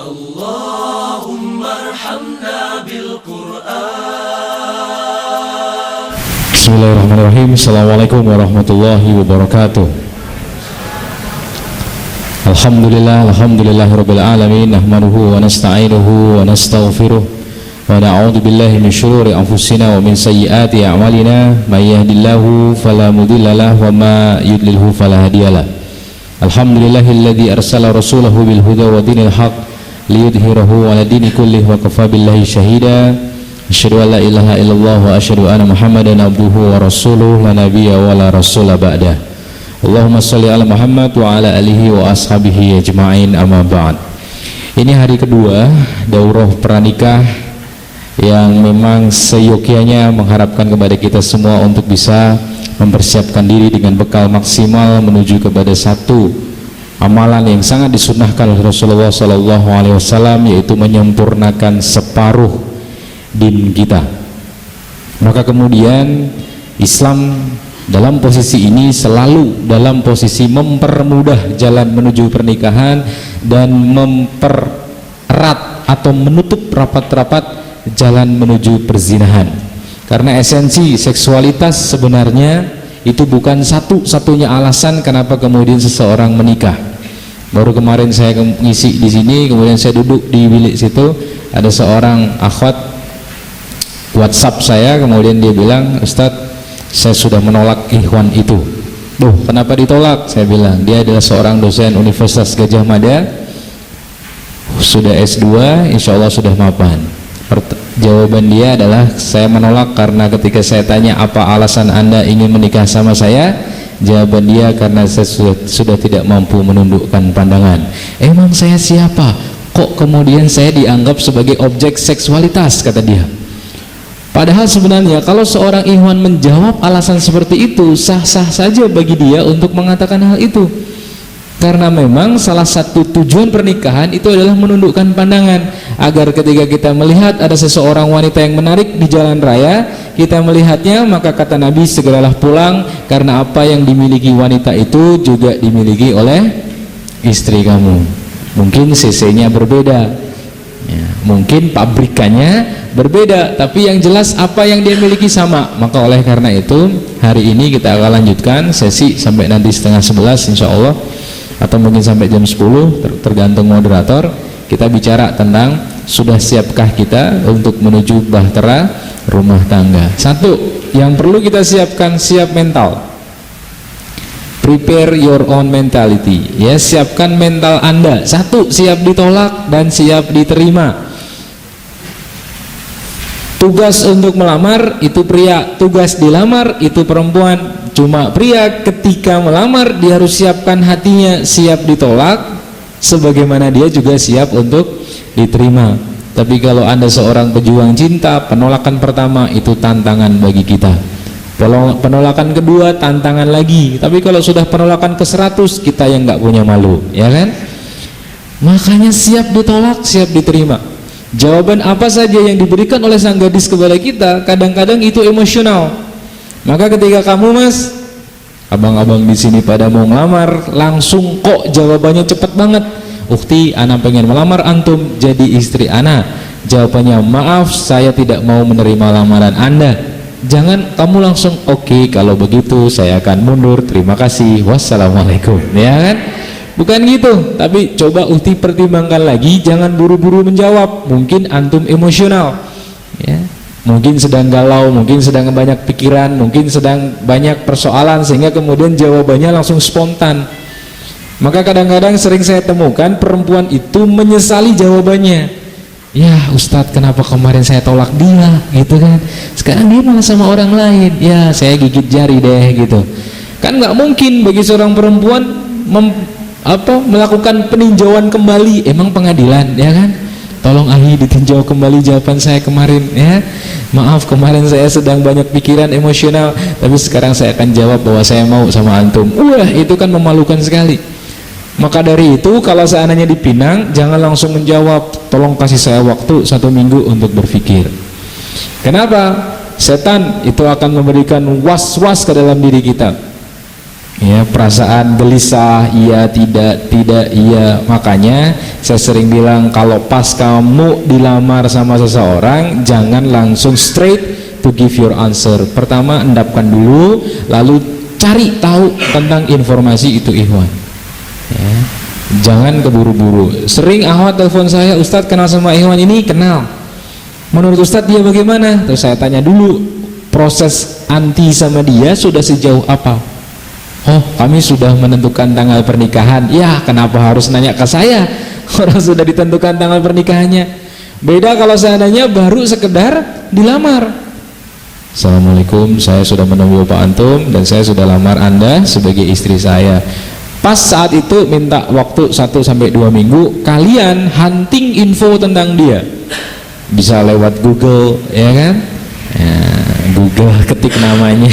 Allahumma arhamna bil Qur'an. Bismillahirrahmanirrahim. Assalamualaikum warahmatullahi wabarakatuh. Alhamdulillahirabbil alamin, nahmaduhu wa nasta'inuhu wa nastaghfiruh wa na'udzu billahi min syururi anfusina wa min sayyiati a'malina, may yahdihillahu fala mudhillalah wa ma yudlilhu fala hadiyalah. Alhamdulillahilladzi arsala rasulahu bil huda wa dinil haqq liyudhhirahu 'ala dini kullih wa kafa billahi syahida. Asyhadu an la ilaha illallah wa asyhadu anna Muhammadan abduhu wa rasuluhu la nabiyya wa la rasula ba'dah. Allahumma shalli ala Muhammad wa ala alihi wa ashabihi ajma'in, amma ba'd. Ini hari kedua daurah pranikah yang memang seyogyanya mengharapkan kepada kita semua untuk bisa mempersiapkan diri dengan bekal maksimal menuju kepada satu amalan yang sangat disunnahkan oleh Rasulullah SAW, yaitu menyempurnakan separuh din kita. Maka kemudian Islam dalam posisi ini selalu dalam posisi mempermudah jalan menuju pernikahan dan mempererat atau menutup rapat-rapat jalan menuju perzinahan. Karena esensi seksualitas sebenarnya itu bukan satu-satunya alasan kenapa kemudian seseorang menikah. Baru kemarin saya ngisi di sini, kemudian saya duduk di bilik situ, ada seorang akhwat WhatsApp saya, kemudian dia bilang, "Ustadz, saya sudah menolak ikhwan itu." "Duh, kenapa ditolak?" Saya bilang, "Dia adalah seorang dosen Universitas Gadjah Mada, sudah S2, insya Allah sudah mapan." Jawaban dia adalah, "Saya menolak karena ketika saya tanya apa alasan Anda ingin menikah sama saya, jawaban dia karena saya sudah tidak mampu menundukkan pandangan." "Emang saya siapa? Kok kemudian saya dianggap sebagai objek seksualitas?" kata dia. Padahal sebenarnya kalau seorang ikhwan menjawab alasan seperti itu, sah-sah saja bagi dia untuk mengatakan hal itu. Karena memang salah satu tujuan pernikahan itu adalah menundukkan pandangan, agar ketika kita melihat ada seseorang wanita yang menarik di jalan raya, kita melihatnya, maka kata Nabi, segeralah pulang, karena apa yang dimiliki wanita itu juga dimiliki oleh istri kamu. Mungkin cc-nya berbeda ya, mungkin pabrikannya berbeda, tapi yang jelas apa yang dia miliki sama. Maka oleh karena itu hari ini kita akan lanjutkan sesi sampai nanti 10:30 insya Allah, atau mungkin sampai jam 10 tergantung moderator. Kita bicara tentang sudah siapkah kita untuk menuju bahtera rumah tangga. Satu yang perlu kita siapkan, siap mental. Prepare your own mentality, ya, siapkan mental Anda. Satu, siap ditolak dan siap diterima. Tugas untuk melamar itu pria, tugas dilamar itu perempuan. Cuma pria ketika melamar dia harus siapkan hatinya, siap ditolak sebagaimana dia juga siap untuk diterima. Tapi kalau Anda seorang pejuang cinta, penolakan pertama itu tantangan bagi kita. Penolakan kedua tantangan lagi. Tapi kalau sudah penolakan ke-100, kita yang nggak punya malu, ya kan? Makanya siap ditolak, siap diterima. Jawaban apa saja yang diberikan oleh sang gadis kepada kita, kadang-kadang itu emosional. Maka ketika kamu, Mas, abang-abang di sini pada mau ngelamar, langsung kok jawabannya cepat banget. "Ukti, ana pengen melamar antum jadi istri ana." Jawabannya, "Maaf, saya tidak mau menerima lamaran Anda." Jangan kamu langsung, "Oke, kalau begitu saya akan mundur, terima kasih, wassalamualaikum." Ya kan? Bukan gitu. Tapi coba Ukti pertimbangkan lagi, jangan buru-buru menjawab. Mungkin antum emosional, ya, mungkin sedang galau, mungkin sedang banyak pikiran, mungkin sedang banyak persoalan, sehingga kemudian jawabannya langsung spontan. Maka kadang-kadang sering saya temukan perempuan itu menyesali jawabannya. "Ya Ustadz, kenapa kemarin saya tolak dia gitu kan, sekarang dia malah sama orang lain, ya saya gigit jari deh gitu." Kan nggak mungkin bagi seorang perempuan melakukan peninjauan kembali. Emang pengadilan, ya kan? "Tolong Ahi ditinjau kembali jawaban saya kemarin, ya. Maaf kemarin saya sedang banyak pikiran emosional, tapi sekarang saya akan jawab bahwa saya mau sama antum." Wah, itu kan memalukan sekali. Maka dari itu kalau seandainya dipinang, jangan langsung menjawab. Tolong kasih saya waktu 1 minggu untuk berpikir. Kenapa? Setan itu akan memberikan was-was ke dalam diri kita. ya, perasaan gelisah, iya tidak, tidak iya. Makanya saya sering bilang, kalau pas kamu dilamar sama seseorang, jangan langsung straight to give your answer. Pertama endapkan dulu, lalu cari tahu tentang informasi itu, ikhwan ya. Jangan keburu-buru. Sering akhwat telepon saya, Ustadz kenal sama ikhwan ini, kenal. Menurut Ustadz dia bagaimana? Terus saya tanya dulu, proses anti sama dia sudah sejauh apa? Oh, kami sudah menentukan tanggal pernikahan. Ya, kenapa harus nanya ke saya? Orang sudah ditentukan tanggal pernikahannya. Beda kalau seandainya baru sekedar dilamar. Assalamualaikum, saya sudah menunggu Pak Antum dan saya sudah lamar Anda sebagai istri saya. Pas saat itu minta waktu 1-2 minggu, kalian hunting info tentang dia. Bisa lewat Google, ya kan? Ya, Google ketik namanya.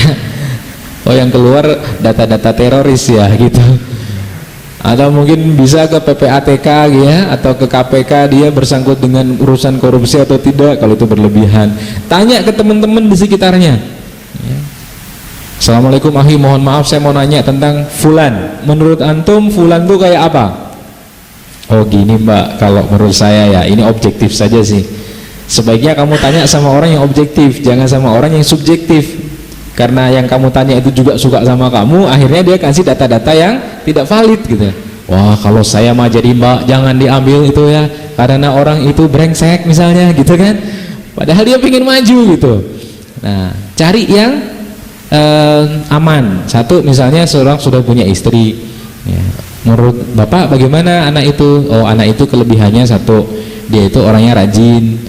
Oh, yang keluar data-data teroris ya gitu. Atau mungkin bisa ke PPATK ya, atau ke KPK, dia bersangkut dengan urusan korupsi atau tidak. Kalau itu berlebihan, tanya ke teman-teman di sekitarnya ya. Assalamualaikum Ahi, mohon maaf saya mau nanya tentang Fulan. Menurut antum Fulan tuh kayak apa? Oh gini Mbak, kalau menurut saya ya, ini objektif saja sih. Sebaiknya kamu tanya sama orang yang objektif, jangan sama orang yang subjektif. Karena yang kamu tanya itu juga suka sama kamu, akhirnya dia kasih data-data yang tidak valid gitu. Wah, kalau saya mah jadi Mbak, jangan diambil itu ya, karena orang itu brengsek misalnya gitu kan. Padahal dia pengen maju gitu. Nah, cari yang aman. Satu, misalnya seorang sudah punya istri ya. Menurut Bapak bagaimana anak itu? Oh, anak itu kelebihannya satu, dia itu orangnya rajin,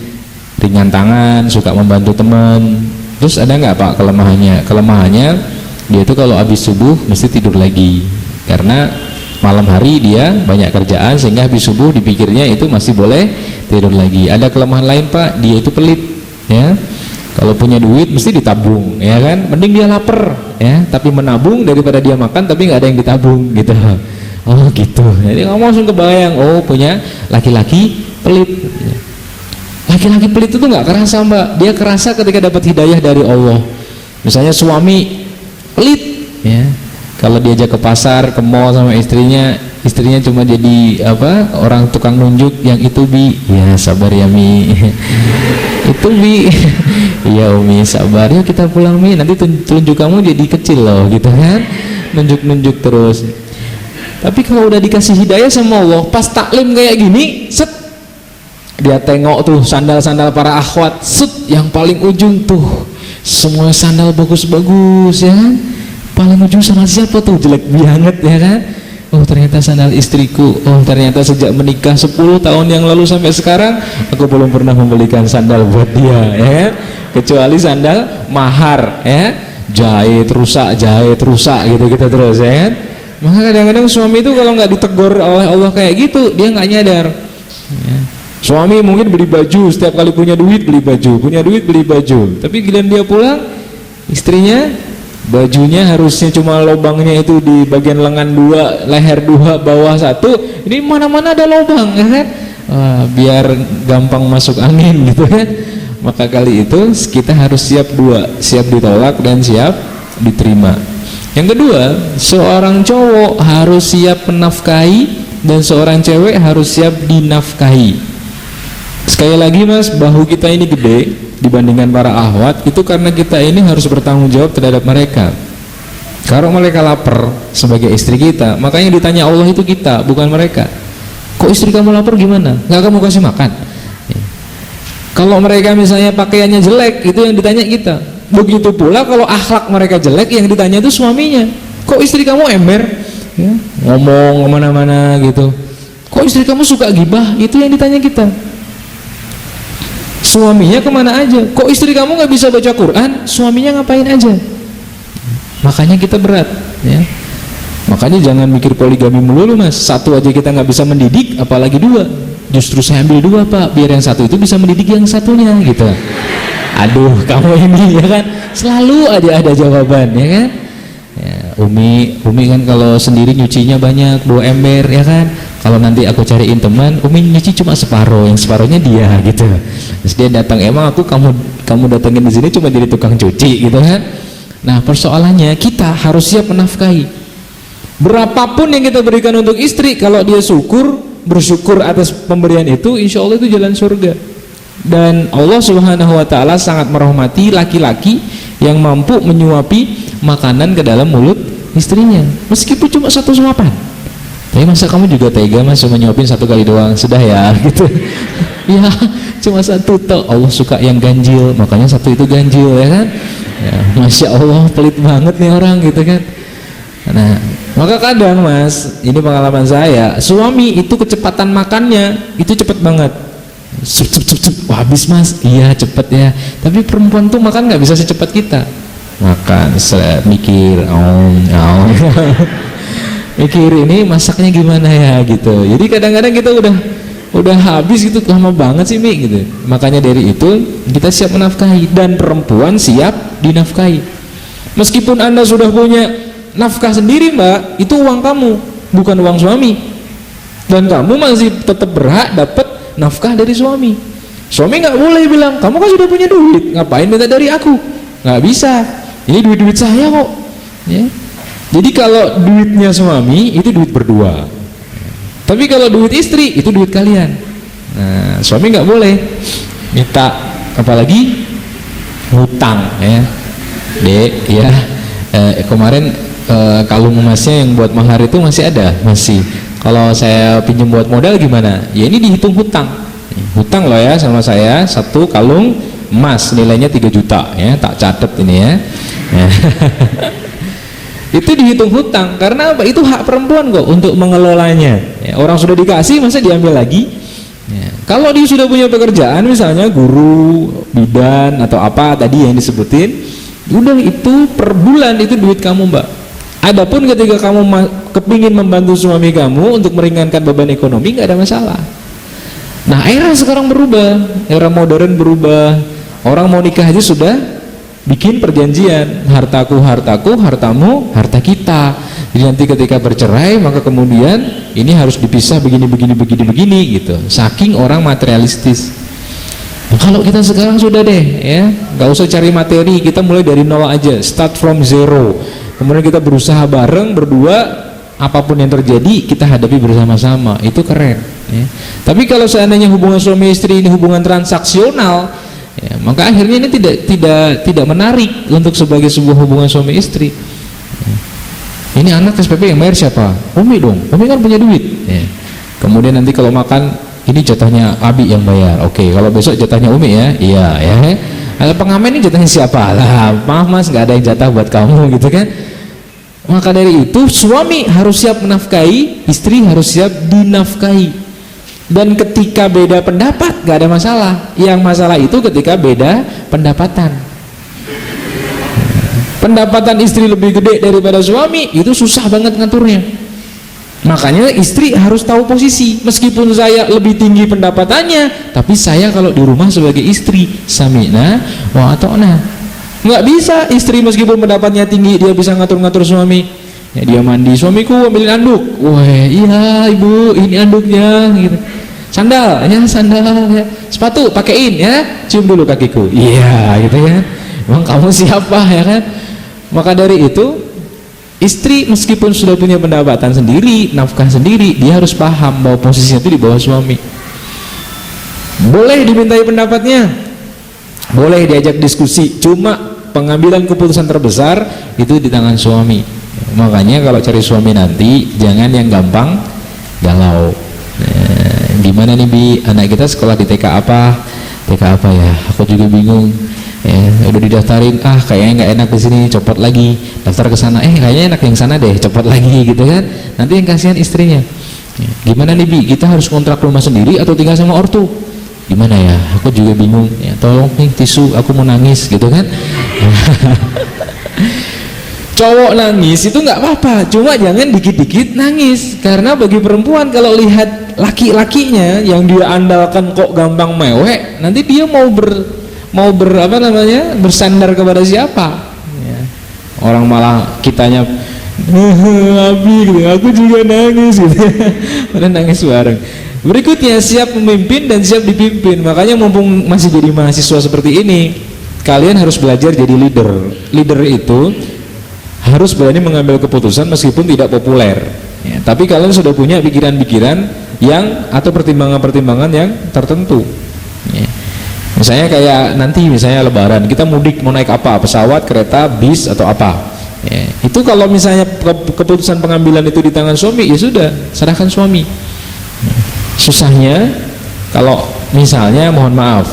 ringan tangan, suka membantu teman. Terus ada nggak Pak kelemahannya? Kelemahannya dia itu kalau habis subuh mesti tidur lagi, karena malam hari dia banyak kerjaan sehingga habis subuh dipikirnya itu masih boleh tidur lagi. Ada kelemahan lain Pak, dia itu pelit ya. Kalau punya duit mesti ditabung ya kan, mending dia lapar ya, tapi menabung daripada dia makan tapi nggak ada yang ditabung gitu. Oh gitu. Jadi kamu langsung kebayang, oh punya laki-laki pelit. Laki-laki pelit itu nggak kerasa Mbak, dia kerasa ketika dapat hidayah dari Allah. Misalnya suami pelit ya, kalau diajak ke pasar, ke mall sama istrinya cuma jadi apa, orang tukang nunjuk, yang itu Bi, ya sabar ya Mi. Itu Bi, iya Umi sabar, yuk kita pulang Mi, nanti tunjuk kamu jadi kecil loh gitu kan, nunjuk-nunjuk terus. Tapi kalau udah dikasih hidayah sama Allah, pas taklim kayak gini, set, dia tengok tuh sandal-sandal para akhwat, set, yang paling ujung tuh semua sandal bagus-bagus ya, paling ujung sandal siapa tuh, jelek banget ya kan. Oh ternyata sandal istriku. Oh ternyata sejak menikah 10 tahun yang lalu sampai sekarang aku belum pernah membelikan sandal buat dia ya kan? Kecuali sandal mahar ya, jahit rusak gitu terus ya kan. Maka kadang-kadang suami itu kalau nggak ditegur oleh Allah kayak gitu, dia nggak nyadar ya. Suami mungkin beli baju, setiap kali punya duit beli baju, tapi giliran dia pulang, istrinya bajunya harusnya cuma lubangnya itu di bagian lengan 2, leher 2, bawah 1, ini mana-mana ada lubang ya kan. Biar gampang masuk angin gitu kan. Maka kali itu kita harus siap dua, siap ditolak dan siap diterima. Yang kedua, seorang cowok harus siap menafkahi dan seorang cewek harus siap dinafkahi. Sekali lagi Mas, bahu kita ini gede dibandingkan para ahwat, itu karena kita ini harus bertanggung jawab terhadap mereka. Kalau mereka lapar sebagai istri kita, makanya ditanya Allah itu kita, bukan mereka. Kok istri kamu lapar gimana? Nggak kamu kasih makan? Kalau mereka misalnya pakaiannya jelek, itu yang ditanya kita. Begitu pula kalau akhlak mereka jelek, yang ditanya itu suaminya. Kok istri kamu ember? Ya, ngomong kemana-mana gitu. Kok istri kamu suka gibah? Itu yang ditanya kita. Suaminya kemana aja? Kok istri kamu nggak bisa baca Quran? Suaminya ngapain aja? Makanya kita berat ya. Makanya jangan mikir poligami melulu Mas. Satu aja kita nggak bisa mendidik, apalagi 2. Justru saya ambil 2 Pak, biar yang satu itu bisa mendidik yang satunya gitu. Aduh kamu ini ya kan, selalu ada jawaban ya kan ya. Umi kan kalau sendiri nyucinya banyak 2 ember ya kan. Kalau nanti aku cariin teman, Umi nyuci cuma separuh, yang separuhnya dia gitu. Terus dia datang, emang aku kamu datangin di sini cuma jadi tukang cuci gitu kan. Nah persoalannya kita harus siap menafkahi. Berapapun yang kita berikan untuk istri, kalau dia bersyukur atas pemberian itu, insya Allah itu jalan surga. Dan Allah Subhanahu wa ta'ala sangat merahmati laki-laki yang mampu menyuapi makanan ke dalam mulut istrinya, meskipun cuma 1 suapan. Tapi masa kamu juga tega mas cuma nyuapin 1 kali doang, sudah ya gitu. Ya cuma 1 toh. Allah suka yang ganjil, makanya 1 itu ganjil, ya kan ya, Masya Allah pelit banget nih orang gitu kan. Nah maka kadang mas, ini pengalaman saya, suami itu kecepatan makannya itu cepet banget, wah habis mas, iya cepet ya. Tapi perempuan tuh makan nggak bisa secepat kita makan, mikir mikir ini masaknya gimana ya gitu. Jadi kadang-kadang kita udah habis gitu, lama banget sih Mi gitu. Makanya dari itu kita siap menafkahi, dan perempuan siap dinafkahi. Meskipun Anda sudah punya nafkah sendiri Mbak, itu uang kamu, bukan uang suami, dan kamu masih tetap berhak dapat nafkah dari suami. Suami nggak boleh bilang kamu kan sudah punya duit, ngapain minta dari aku, nggak bisa, ini duit saya kok ya. Jadi kalau duitnya suami itu duit berdua, tapi kalau duit istri itu duit kalian. Nah suami nggak boleh minta, apalagi hutang ya. Dek ya, kemarin kalung emasnya yang buat mahar itu masih ada, masih. Kalau saya pinjam buat modal gimana? Ya ini dihitung hutang loh ya sama saya, 1 kalung emas nilainya 3 juta ya, tak catat ini ya. Itu dihitung hutang, karena apa? Itu hak perempuan kok untuk mengelolanya ya. Orang sudah dikasih masa diambil lagi ya. Kalau dia sudah punya pekerjaan misalnya guru, bidan atau apa tadi yang disebutin, udah itu per bulan itu duit kamu Mbak. Adapun ketika kamu kepingin membantu suami kamu untuk meringankan beban ekonomi, nggak ada masalah. Nah era sekarang berubah, era modern berubah. Orang mau nikah aja sudah bikin perjanjian, hartaku hartaku, hartamu harta kita. Jadi nanti ketika bercerai maka kemudian ini harus dipisah begini gitu. Saking orang materialistis. Nah, kalau kita sekarang sudah deh ya, nggak usah cari materi, kita mulai dari nol aja, start from zero. Kemudian kita berusaha bareng berdua, apapun yang terjadi kita hadapi bersama-sama, itu keren ya. Tapi kalau seandainya hubungan suami istri ini hubungan transaksional ya, maka akhirnya ini tidak menarik untuk sebagai sebuah hubungan suami istri ya. Ini anak SPP yang bayar siapa? Umi dong, Umi kan punya duit ya. Kemudian nanti kalau makan ini jatahnya Abi yang bayar, oke. Kalau besok jatahnya Umi ya, iya ya. Kalau pengamen ini jatahnya siapa? Lah, maaf mas, nggak ada yang jatah buat kamu gitu kan. Maka dari itu suami harus siap menafkahi, istri harus siap dinafkahi. Dan ketika beda pendapat nggak ada masalah. Yang masalah itu ketika beda pendapatan. Pendapatan istri lebih gede daripada suami, itu susah banget ngaturnya. Makanya istri harus tahu posisi. Meskipun saya lebih tinggi pendapatannya, tapi saya kalau di rumah sebagai istri, sami'na wa ata'na. Nggak bisa istri meskipun pendapatnya tinggi dia bisa ngatur-ngatur suami. Ya dia mandi, suamiku ambilin anduk. Wah iya ibu, ini anduknya gitu. Sandal ya, sepatu pakein ya, cium dulu kakiku. Iya gitu ya. Emang kamu siapa ya kan? Maka dari itu istri meskipun sudah punya pendapatan sendiri, nafkah sendiri, dia harus paham bahwa posisinya itu di bawah suami. Boleh dimintai pendapatnya, boleh diajak diskusi, cuma pengambilan keputusan terbesar itu di tangan suami. Makanya kalau cari suami nanti jangan yang gampang galau. Gimana nih Bi, anak kita sekolah di TK apa ya, aku juga bingung. Udah didaftarin, kayaknya nggak enak di sini, copot lagi. Daftar ke sana, kayaknya enak yang sana deh, copot lagi gitu kan. Nanti yang kasihan istrinya. Gimana nih Bi, kita harus kontrak rumah sendiri atau tinggal sama ortu? Gimana ya, aku juga bingung ya, tolong nih tisu, aku mau nangis gitu kan. Cowok nangis itu nggak apa-apa, cuma jangan dikit-dikit nangis, karena bagi perempuan kalau lihat laki-lakinya yang dia andalkan kok gampang mewek, nanti dia mau bersandar kepada siapa ya. Orang malah kitanya Abi gitu, aku juga nangis gitu. Padahal nangis bareng. Berikutnya siap memimpin dan siap dipimpin. Makanya mumpung masih jadi mahasiswa seperti ini, kalian harus belajar jadi leader. Leader itu harus berani mengambil keputusan meskipun tidak populer ya. Tapi kalian sudah punya pikiran-pikiran yang atau pertimbangan-pertimbangan yang tertentu ya. Misalnya kayak nanti misalnya lebaran kita mudik mau naik apa, pesawat, kereta, bis atau apa ya. Itu kalau misalnya keputusan pengambilan itu di tangan suami, ya sudah serahkan suami. Susahnya kalau misalnya mohon maaf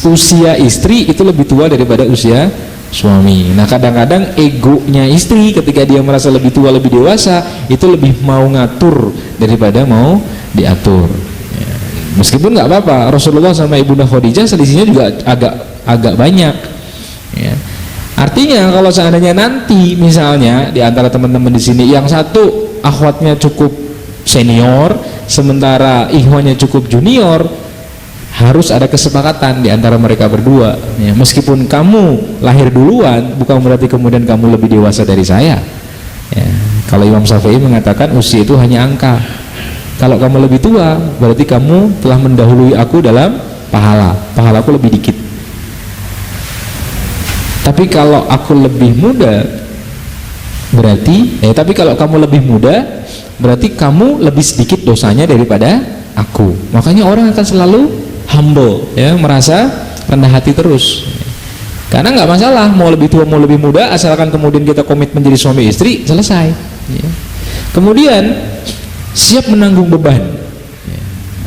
usia istri itu lebih tua daripada usia suami. Nah kadang-kadang egonya istri ketika dia merasa lebih tua, lebih dewasa, itu lebih mau ngatur daripada mau diatur ya. Meskipun nggak apa-apa, Rasulullah sama Ibunda Khadijah selisihnya juga agak banyak ya. Artinya kalau seandainya nanti misalnya di antara teman-teman di sini yang satu akhwatnya cukup senior sementara ikhwannya cukup junior, harus ada kesepakatan di antara mereka berdua ya. Meskipun kamu lahir duluan bukan berarti kemudian kamu lebih dewasa dari saya ya. Kalau Imam Syafi'i mengatakan usia itu hanya angka. Kalau kamu lebih tua berarti kamu telah mendahului aku dalam pahalaku lebih dikit. Tapi kalau aku lebih muda berarti tapi kalau kamu lebih muda berarti kamu lebih sedikit dosanya daripada aku. Makanya orang akan selalu humble ya, merasa rendah hati terus karena nggak masalah mau lebih tua mau lebih muda asalkan kemudian kita komit menjadi suami istri, selesai ya. Kemudian siap menanggung beban ya.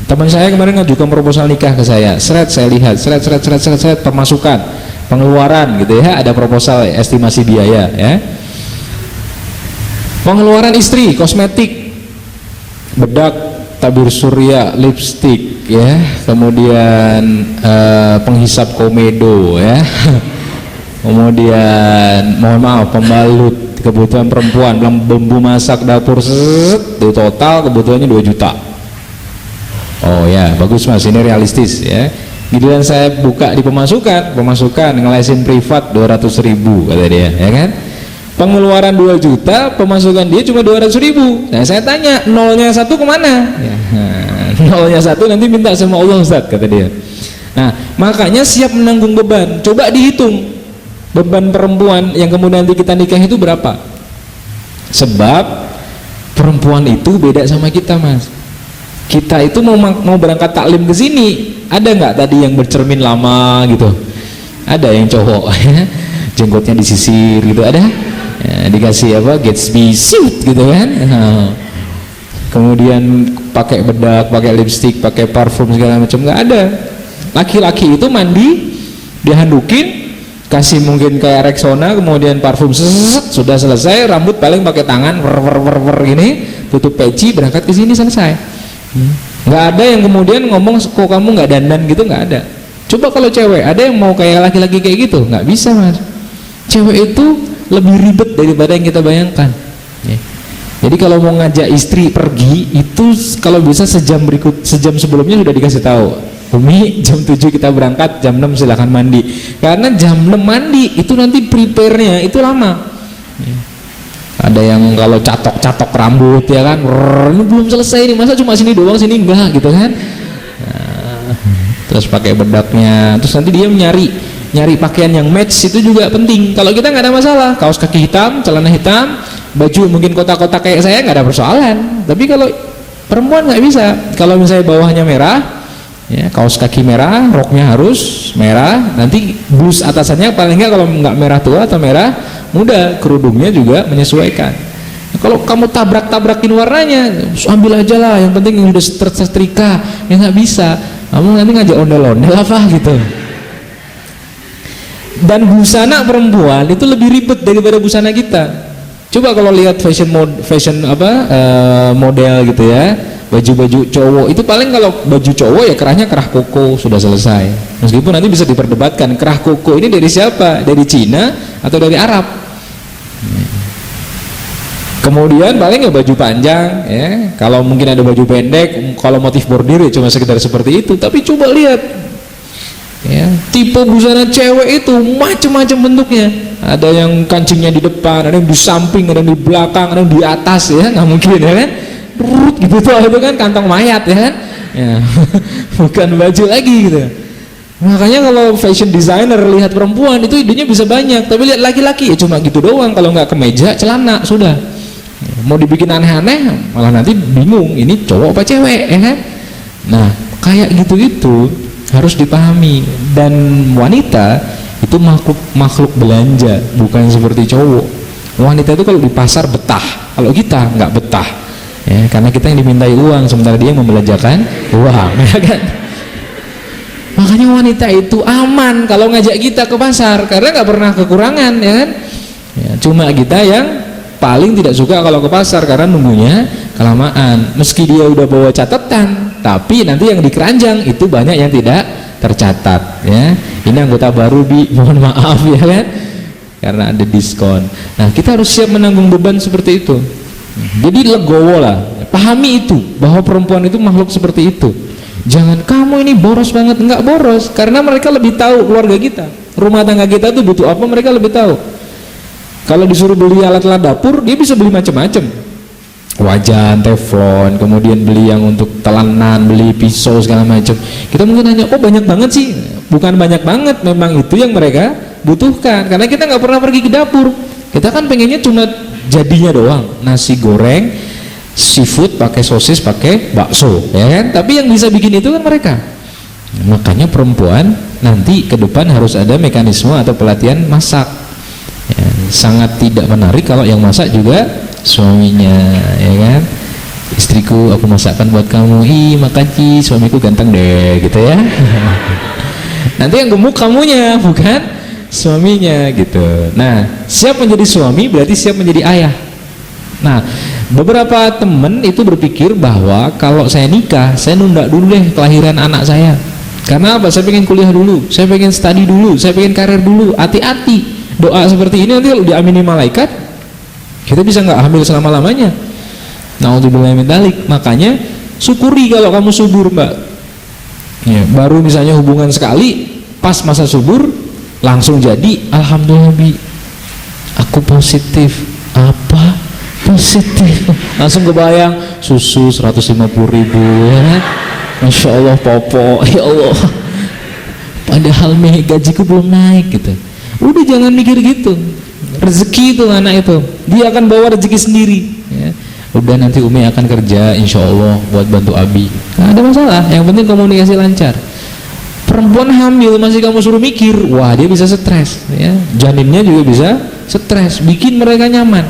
Teman saya kemarin ngajukan proposal nikah ke saya, saya lihat pemasukan, pengeluaran gitu ya, ada proposal estimasi biaya ya, pengeluaran istri, kosmetik, bedak, tabir surya, lipstick ya, kemudian penghisap komedo ya, kemudian mohon maaf pembalut, kebutuhan perempuan, bumbu masak dapur, itu total kebutuhannya 2 juta. Oh ya bagus mas, ini realistis ya. Giliran saya buka di pemasukan ngelesin privat 200.000 kata dia ya kan. Pengeluaran 2 juta, pemasukan dia cuma 200.000. Nah saya tanya, nolnya 1 kemana? Ya, nolnya 1 nanti minta sama Allah Ustaz kata dia. Nah makanya siap menanggung beban. Coba dihitung beban perempuan yang kemudian nanti kita nikah itu berapa. Sebab perempuan itu beda sama kita mas. Kita itu mau berangkat taklim ke sini, ada nggak tadi yang bercermin lama gitu? Ada yang cowok jenggotnya disisir gitu, ada ya, dikasih apa Gatsby suit gitu kan. Nah, kemudian pakai bedak, pakai lipstick, pakai parfum segala macam, nggak ada. Laki-laki itu mandi dihandukin, kasih mungkin kayak Rexona, kemudian parfum sudah selesai, rambut paling pakai tangan wer gini, tutup peci, berangkat ke sini, selesai. Nggak ada yang kemudian ngomong kok kamu nggak dandan gitu, nggak ada. Coba kalau cewek, ada yang mau kayak laki-laki kayak gitu? Nggak bisa mas. Cewek itu lebih ribet daripada yang kita bayangkan ya. Jadi kalau mau ngajak istri pergi itu kalau bisa sejam sebelumnya sudah dikasih tahu, Umi jam 7 kita berangkat, jam 6 silahkan mandi, karena jam 6 mandi itu nanti prepare-nya itu lama ya. Ada yang kalau catok rambut ya kan, ini belum selesai nih, masa cuma sini doang, sini enggak gitu kan. Nah, terus pakai bedaknya, terus nanti dia nyari pakaian yang match, itu juga penting. Kalau kita nggak ada masalah, kaos kaki hitam, celana hitam, baju mungkin kotak-kotak kayak saya nggak ada persoalan. Tapi kalau perempuan nggak bisa. Kalau misalnya bawahnya merah ya, kaos kaki merah, roknya harus merah, nanti blus atasannya paling nggak kalau nggak merah tua atau merah muda, kerudungnya juga menyesuaikan. Nah, kalau kamu tabrak-tabrakin warnanya, ambil aja lah, yang penting yang udah tersetrika. Ya nggak bisa, kamu nanti ngajak ondel-ondel apa gitu. Dan busana perempuan itu lebih ribet daripada busana kita. Coba kalau lihat model gitu ya, baju-baju cowok itu paling kalau baju cowok ya kerahnya kerah koko, sudah selesai. Meskipun nanti bisa diperdebatkan kerah koko ini dari siapa, dari Cina atau dari Arab. Kemudian paling ya baju panjang ya, kalau mungkin ada baju pendek, kalau motif bordir ya cuma sekedar seperti itu. Tapi coba lihat ya, tipe busana cewek itu macam-macam bentuknya. Ada yang kancingnya di depan, ada yang di samping, ada yang di belakang, ada yang di atas ya, nggak mungkin ya kan. Gitu tuh, itu kan kantong mayat ya kan ya. Bukan baju lagi gitu. Makanya kalau fashion designer lihat perempuan itu idenya bisa banyak, tapi lihat laki-laki ya cuma gitu doang. Kalau nggak kemeja, celana, sudah. Mau dibikin aneh-aneh, malah nanti bingung ini cowok apa cewek, ya kan? Nah, kayak gitu-gitu harus dipahami. Dan wanita itu makhluk belanja, bukan seperti cowok. Wanita itu kalau di pasar betah, kalau kita nggak betah, ya, karena kita yang dimintai uang, sementara dia yang membelanjakan uang, ya kan? Makanya wanita itu aman kalau ngajak kita ke pasar, karena nggak pernah kekurangan, ya kan? Ya, cuma kita yang paling tidak suka kalau ke pasar karena nunggunya kelamaan. Meski dia udah bawa catatan, tapi nanti yang di keranjang itu banyak yang tidak tercatat, ya. Ini anggota baru mohon maaf, ya kan? Karena ada diskon. Nah, kita harus siap menanggung beban seperti itu. Jadi legowo lah, pahami itu bahwa perempuan itu makhluk seperti itu. Jangan kamu ini boros banget, enggak boros, karena mereka lebih tahu keluarga kita, rumah tangga kita tuh butuh apa, mereka lebih tahu. Kalau disuruh beli alat-alat dapur, dia bisa beli macam-macam, wajan, teflon, kemudian beli yang untuk telanan, beli pisau segala macam. Kita mungkin hanya, oh banyak banget sih, bukan banyak banget, memang itu yang mereka butuhkan, karena kita nggak pernah pergi ke dapur. Kita kan pengennya cuma jadinya doang, nasi goreng, seafood, pakai sosis, pakai bakso, ya kan? Tapi yang bisa bikin itu kan mereka. Makanya perempuan nanti ke depan harus ada mekanisme atau pelatihan masak, ya, sangat tidak menarik kalau yang masak juga suaminya, ya kan? Istriku, aku masakkan buat kamu. Ih, makasih, suamiku ganteng deh, gitu ya. Nanti yang gemuk kamunya, bukan suaminya, gitu. Nah, siap menjadi suami berarti siap menjadi ayah. Nah, beberapa temen itu berpikir bahwa kalau saya nikah, saya nunda dulu deh kelahiran anak saya. Karena apa? Saya pengen kuliah dulu, saya pengen studi dulu, saya pengen karir dulu. Hati-hati, doa seperti ini nanti kalau diamini malaikat, kita bisa nggak hamil selama-lamanya. Naudzubillah min dzalik. Makanya syukuri kalau kamu subur, Mbak. Ya, baru misalnya hubungan sekali, pas masa subur langsung jadi, alhamdulillah Bi, aku positif. Apa? Positif, langsung kebayang susu 150.000, ya kan? Masya Allah, popo, ya Allah, padahal gajiku belum naik, gitu. Udah jangan mikir gitu. Rezeki itu anak itu, dia akan bawa rezeki sendiri, ya. Udah nanti Umi akan kerja insya Allah buat bantu Abi, nggak ada masalah, yang penting komunikasi lancar. Perempuan hamil masih kamu suruh mikir, wah dia bisa stres, ya. Janinnya juga bisa stres, bikin mereka nyaman.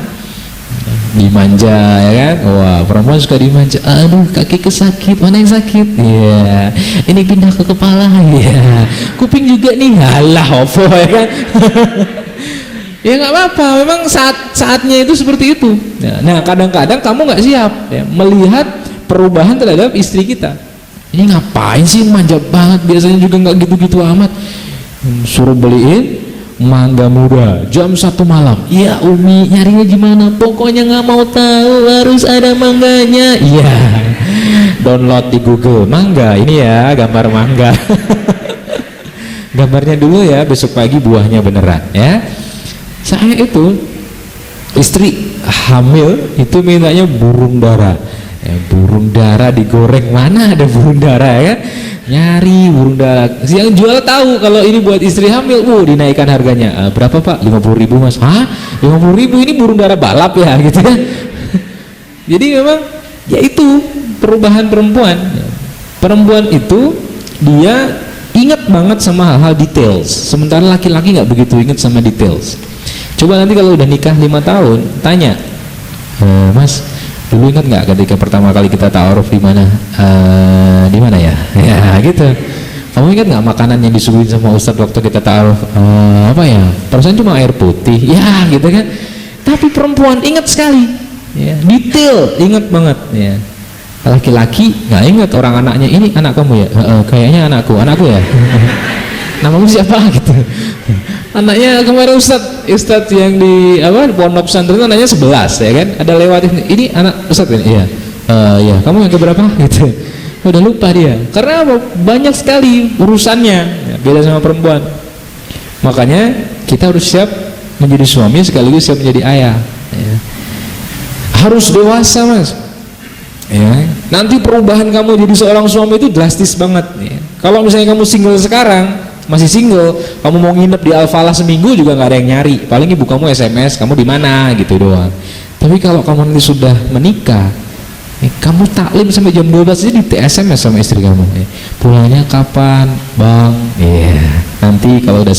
Dimanja, ya kan? Wah, perempuan suka dimanja. Aduh, kaki kesakit, mana yang sakit? Iya, ini pindah ke kepala, ya. Kuping juga nih, halah, opo, ya kan? Ya nggak apa-apa, memang saatnya itu seperti itu. Nah, kadang-kadang kamu nggak siap, ya, melihat perubahan terhadap istri kita. Ini ngapain sih manja banget? Biasanya juga nggak gitu-gitu amat. Suruh beliin mangga muda jam 1 malam. Iya Umi, nyarinya gimana? Pokoknya nggak mau tahu, harus ada mangganya. Iya, download di Google mangga ini ya, gambar mangga. Gambarnya dulu ya, besok pagi buahnya beneran, ya. Saya itu istri hamil itu mintanya burung dara, ya, burung dara digoreng, mana ada burung dara, ya. Nyari burung dara, yang jual tahu kalau ini buat istri hamil, dinaikkan harganya. Berapa Pak? 50.000 Mas. Hah? 50.000 ini burung dara balap ya, gitu ya. Jadi memang ya itu perubahan perempuan. Perempuan itu dia ingat banget sama hal-hal details, sementara laki-laki nggak begitu ingat sama details. Coba nanti kalau udah nikah 5 tahun, tanya, Mas, dulu ingat nggak ketika pertama kali kita ta'aruf di mana? Di mana ya? Ya gitu. Kamu ingat nggak makanan yang disuguhin sama Ustadz waktu kita ta'aruf? Apa ya? Perasaan cuma air putih. Ya gitu kan. Tapi perempuan ingat sekali, ya, detail, ingat banget. Ya. Laki-laki nggak ingat orang anaknya, ini anak kamu ya? Kayaknya anakku ya. Namamu siapa gitu? Anaknya kemarin Ustadz yang di pondok pesantren anaknya 11, ya kan? Ada lewat ini anak Ustadz ini, iya. Ya, kamu yang keberapa gitu? Udah lupa dia. Karena apa? Banyak sekali urusannya, ya, beda sama perempuan. Makanya kita harus siap menjadi suami sekaligus siap menjadi ayah. Ya. Harus dewasa Mas. ya. Nanti perubahan kamu jadi seorang suami itu drastis banget ya. Kalau misalnya kamu single sekarang, masih single, kamu mau nginep di Al-Falah seminggu juga nggak ada yang nyari, paling ibu kamu SMS kamu di mana gitu doang. Tapi kalau kamu nanti sudah menikah, kamu taklim sampai jam 12 aja di SMS sama istri kamu, pulangnya kapan bang, nanti kalau udah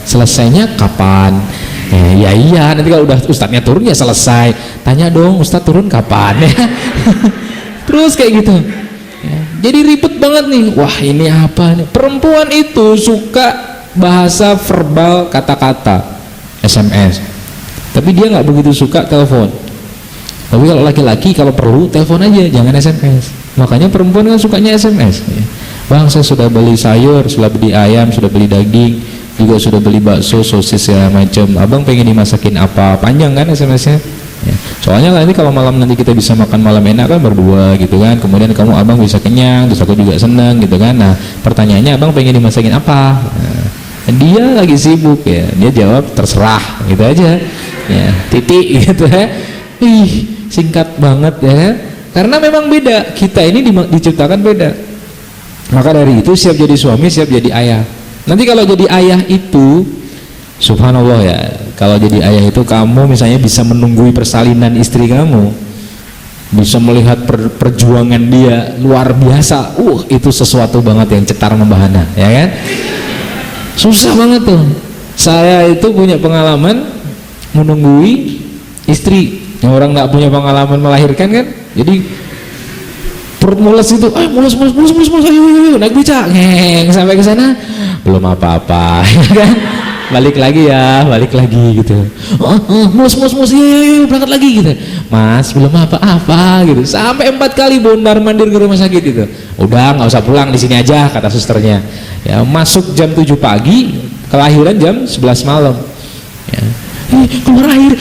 selesainya kapan, iya nanti kalau udah ustadznya turun ya selesai, tanya dong ustadz turun kapan ya. Terus kayak gitu ya. Jadi ribet banget nih, wah ini apa nih, perempuan itu suka bahasa verbal, kata-kata, SMS, tapi dia nggak begitu suka telepon. Tapi kalau laki-laki kalau perlu telepon aja, jangan SMS. Makanya perempuan kan sukanya SMS ya. Bang saya sudah beli sayur, sudah beli ayam, sudah beli daging, juga sudah beli bakso, sosis ya macam, abang pengen dimasakin apa, panjang kan SMS-nya ya. Soalnya nanti kalau malam nanti kita bisa makan malam enak kan berdua gitu kan, kemudian kamu abang bisa kenyang, terus aku juga seneng gitu kan. Nah pertanyaannya abang pengen dimasakin apa, nah, dia lagi sibuk ya, dia jawab terserah gitu aja ya, titik gitu ya. Singkat banget ya, karena memang beda, kita ini diciptakan beda. Maka dari itu siap jadi suami, siap jadi ayah. Nanti kalau jadi ayah itu subhanallah ya, kalau jadi ayah itu kamu misalnya bisa menunggui persalinan istri kamu, bisa melihat perjuangan dia luar biasa, itu sesuatu banget yang cetar membahana ya kan. Susah banget tuh. Saya itu punya pengalaman menunggui istri. Yang orang nggak punya pengalaman melahirkan kan, jadi perut mules itu, mules, ayo naik beca, sampai ke sana belum apa-apa, ya kan? Balik lagi gitu. Mules, iya, berangkat lagi gitu. Mas belum apa-apa gitu, sampai 4 kali bondar mandir ke rumah sakit gitu. Udah nggak usah pulang, di sini aja kata susternya. Ya masuk jam 7 pagi, kelahiran jam 11 malam. Ya. Keluar air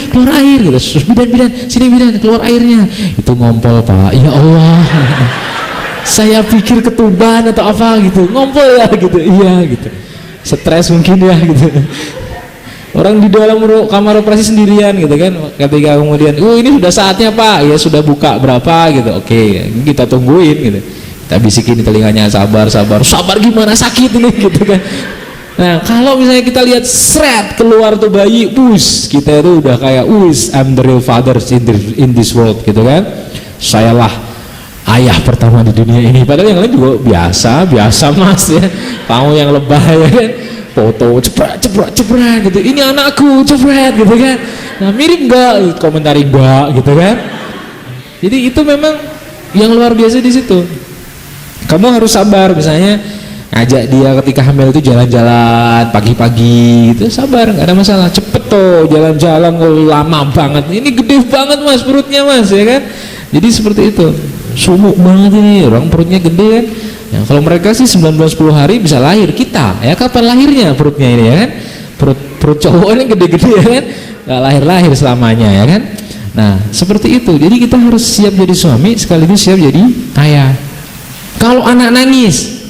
gitu. Terus bidan sini bidan, keluar airnya. Itu ngompol pak, ya Allah. Saya pikir ketuban atau apa gitu, ngompol ya gitu, iya gitu. Stres mungkin ya gitu. Orang di dalam kamar operasi sendirian gitu kan. Ketika kemudian, ini sudah saatnya pak, ya sudah buka berapa gitu. Oke, kita tungguin gitu. Kita bisikin di telinganya, sabar gimana sakit ini gitu kan. Nah kalau misalnya kita lihat seret keluar tuh bayi, kita itu udah kayak I'm the real father in this world gitu kan. Sayalah ayah pertama di dunia ini. Padahal yang lain juga biasa mas ya. Kamu yang lebay ya kan, foto cepret gitu, ini anakku cepret gitu kan. Nah mirip enggak, komentari enggak gitu kan. Jadi itu memang yang luar biasa di situ. Kamu harus sabar, misalnya ngajak dia ketika hamil itu jalan-jalan pagi-pagi gitu, sabar, nggak ada masalah. Cepet tuh jalan-jalan, lama banget, ini gede banget mas perutnya mas ya kan. Jadi seperti itu, sumuk banget ini, orang perutnya gede kan ya. Kalau mereka sih 19-10 hari bisa lahir, kita ya kapan lahirnya perutnya ini ya kan. Perut cowok ini gede-gede ya kan, nggak lahir selamanya ya kan. Nah seperti itu, jadi kita harus siap jadi suami sekaligus siap jadi ayah. Kalau anak nangis,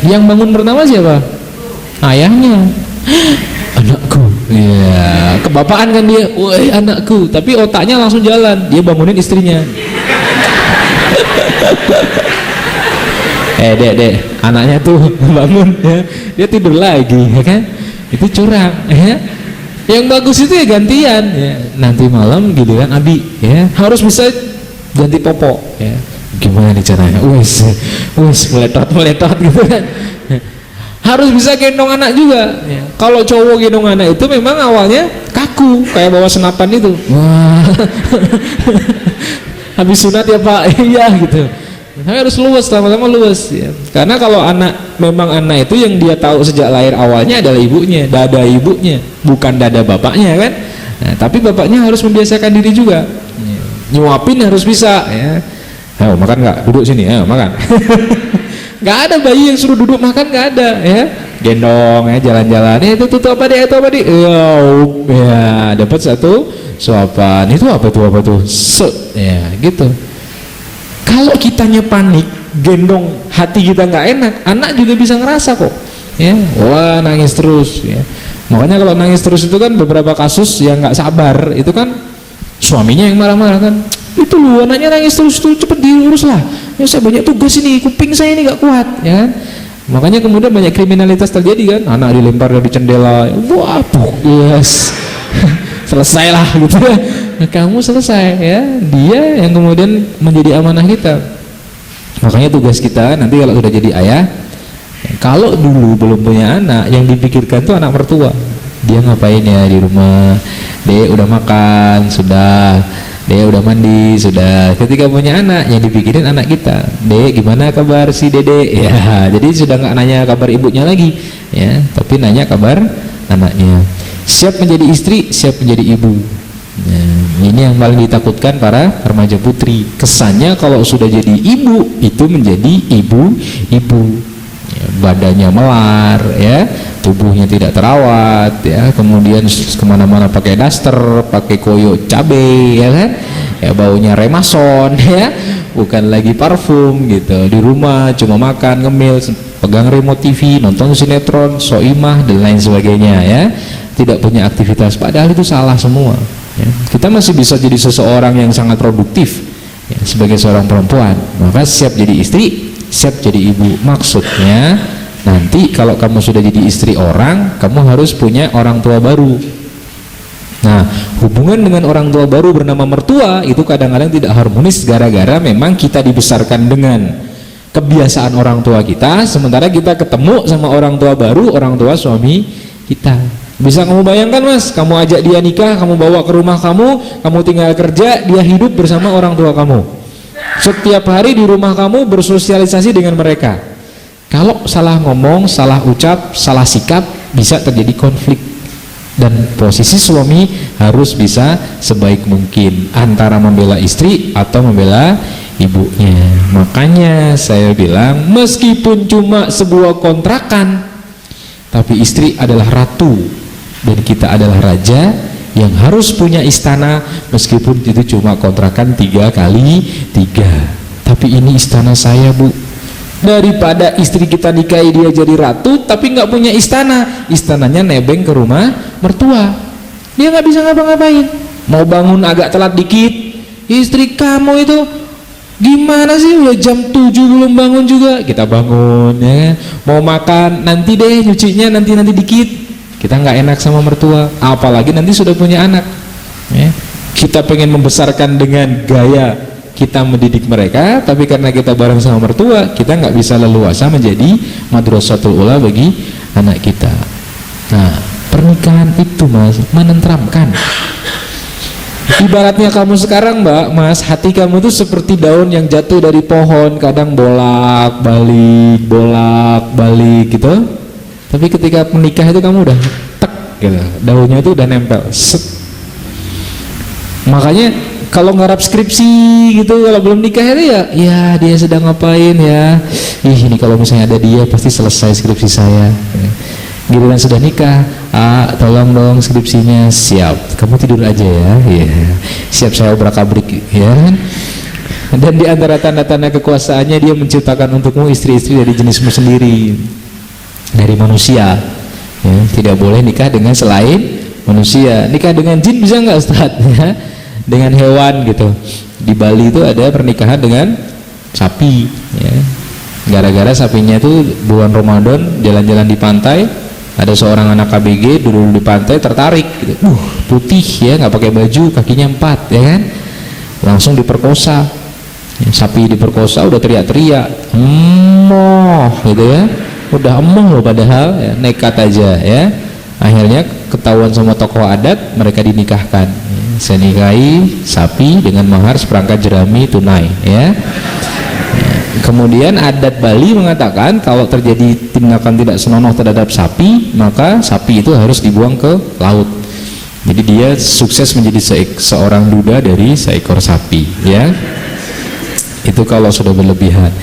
yang bangun pertama siapa? Ayahnya. Anakku ya, kebapaan kan dia, woi anakku, tapi otaknya langsung jalan, dia bangunin istrinya. Dek, anaknya tuh bangun ya, dia tidur lagi ya kan, itu curang ya. Yang bagus itu ya gantian ya, nanti malam gitu kan Abi ya, harus bisa ganti popok ya. Gimana nih caranya? Meletot gitu kan. Harus bisa gendong anak juga ya. Kalau cowok gendong anak itu memang awalnya kaku, kayak bawa senapan itu. Wah. Habis sunat ya pak, iya gitu. Tapi harus luwes, lama-lama luwes ya. Karena kalau memang anak itu yang dia tahu sejak lahir awalnya adalah ibunya, dada ibunya, bukan dada bapaknya kan. Nah, tapi bapaknya harus membiasakan diri juga. Nyuapin harus bisa ya. Ayo makan nggak? Duduk sini, ayo makan. Nggak ada bayi yang suruh duduk makan, nggak ada ya. Gendong ya, jalan-jalan. Itu apa deh? Ya, dapat satu suapan. Itu apa tuh? Ya gitu. Kalau kitanya panik, gendong, hati kita nggak enak, anak juga bisa ngerasa kok. Ya, wah nangis terus. Ya. Makanya kalau nangis terus itu kan beberapa kasus yang nggak sabar, itu kan suaminya yang marah-marah kan, itu lu anaknya nangis terus tuh, cepet diurus lah, ya saya banyak tugas ini, kuping saya ini gak kuat, ya kan? Makanya kemudian banyak kriminalitas terjadi kan, anak dilempar dari jendela, wah yes selesailah gitu ya. Nah, kamu selesai ya, dia yang kemudian menjadi amanah kita. Makanya tugas kita nanti kalau sudah jadi ayah, kalau dulu belum punya anak, yang dipikirkan tuh anak mertua, dia ngapain ya di rumah, dia udah makan sudah, dia udah mandi sudah. Ketika punya anak, yang dipikirin anak kita, dek gimana kabar si dede ya, jadi sudah nggak nanya kabar ibunya lagi ya, tapi nanya kabar anaknya. Siap menjadi istri, siap menjadi ibu. Nah, ini yang paling ditakutkan para remaja putri. Kesannya kalau sudah jadi ibu, itu menjadi ibu-ibu ya, badannya melar ya, tubuhnya tidak terawat ya, kemudian kemana-mana pakai daster, pakai koyo cabe ya kan, ya baunya remason ya, bukan lagi parfum gitu. Di rumah cuma makan, ngemil, pegang remote TV, nonton sinetron, soimah dan lain sebagainya ya, tidak punya aktivitas. Padahal itu salah semua ya. Kita masih bisa jadi seseorang yang sangat produktif ya, sebagai seorang perempuan. Maka siap jadi istri, siap jadi ibu. Maksudnya nanti kalau kamu sudah jadi istri orang, kamu harus punya orang tua baru. Nah, hubungan dengan orang tua baru bernama mertua itu kadang-kadang tidak harmonis, gara-gara memang kita dibesarkan dengan kebiasaan orang tua kita, sementara kita ketemu sama orang tua baru, orang tua suami kita. Bisa kamu bayangkan mas, kamu ajak dia nikah, kamu bawa ke rumah kamu tinggal kerja, dia hidup bersama orang tua kamu. Setiap hari di rumah kamu bersosialisasi dengan mereka. Kalau salah ngomong, salah ucap, salah sikap, bisa terjadi konflik. Dan posisi suami harus bisa sebaik mungkin antara membela istri atau membela ibunya. Makanya saya bilang, meskipun cuma sebuah kontrakan, tapi istri adalah ratu dan kita adalah raja yang harus punya istana, meskipun itu cuma kontrakan 3x3. Tapi ini istana saya, Bu. Daripada istri kita nikahi dia jadi ratu tapi nggak punya istana, istananya nebeng ke rumah mertua, dia nggak bisa ngapa-ngapain. Mau bangun agak telat dikit, istri kamu itu gimana sih, udah jam 7 belum bangun juga, kita bangun ya. Mau makan, nanti deh nyucinya nanti dikit, kita nggak enak sama mertua. Apalagi nanti sudah punya anak ya. Kita pengen membesarkan dengan gaya kita mendidik mereka, tapi karena kita bareng sama mertua, kita nggak bisa leluasa menjadi madrasatul ula bagi anak kita. Nah, pernikahan itu mas menenteramkan. Ibaratnya kamu sekarang mbak, mas, hati kamu tuh seperti daun yang jatuh dari pohon, kadang bolak-balik gitu. Tapi ketika menikah itu kamu udah tek gitu, daunnya itu udah nempel. Set. Makanya kalau ngarap skripsi gitu, kalau belum nikah itu ya dia sedang ngapain ya. Ini kalau misalnya ada dia pasti selesai skripsi saya. Giliran sudah nikah, tolong dong skripsinya. Siap, kamu tidur aja ya. Siap, saya obrak-abrik ya. Dan di antara tanda-tanda kekuasaannya, dia menciptakan untukmu istri-istri dari jenismu sendiri, dari manusia ya. Tidak boleh nikah dengan selain manusia. Nikah dengan jin bisa nggak Ustaz ya? Dengan hewan gitu. Di Bali itu ada pernikahan dengan sapi ya. Gara-gara sapinya itu bulan Ramadan jalan-jalan di pantai, ada seorang anak KBG duduk di pantai tertarik gitu. Putih ya, nggak pakai baju, kakinya 4 ya kan, langsung diperkosa ya. Sapi diperkosa udah teriak-teriak emoh gitu ya, udah emoh loh padahal ya, nekat aja ya. Akhirnya ketahuan sama tokoh adat, mereka dinikahkan. Saya nikahi sapi dengan mahar seperangkat jerami tunai ya. Kemudian adat Bali mengatakan kalau terjadi tindakan tidak senonoh terhadap sapi, maka sapi itu harus dibuang ke laut. Jadi dia sukses menjadi seorang duda dari seekor sapi ya. Itu kalau sudah berlebihan.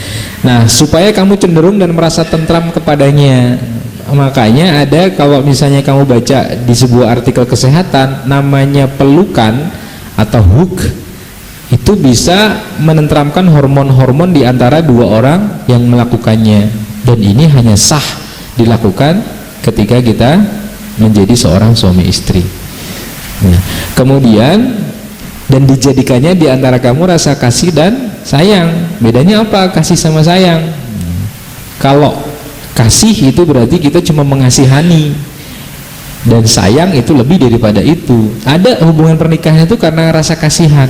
Nah, supaya kamu cenderung dan merasa tentram kepadanya, makanya ada, kalau misalnya kamu baca di sebuah artikel kesehatan, namanya pelukan atau hug, itu bisa menenteramkan hormon-hormon di antara dua orang yang melakukannya. Dan ini hanya sah dilakukan ketika kita menjadi seorang suami istri. Nah, kemudian dan dijadikannya di antara kamu rasa kasih dan sayang. Bedanya apa? Kasih sama sayang. Kalau kasih itu berarti kita cuma mengasihani, dan sayang itu lebih daripada itu. Ada hubungan pernikahan itu karena rasa kasihan.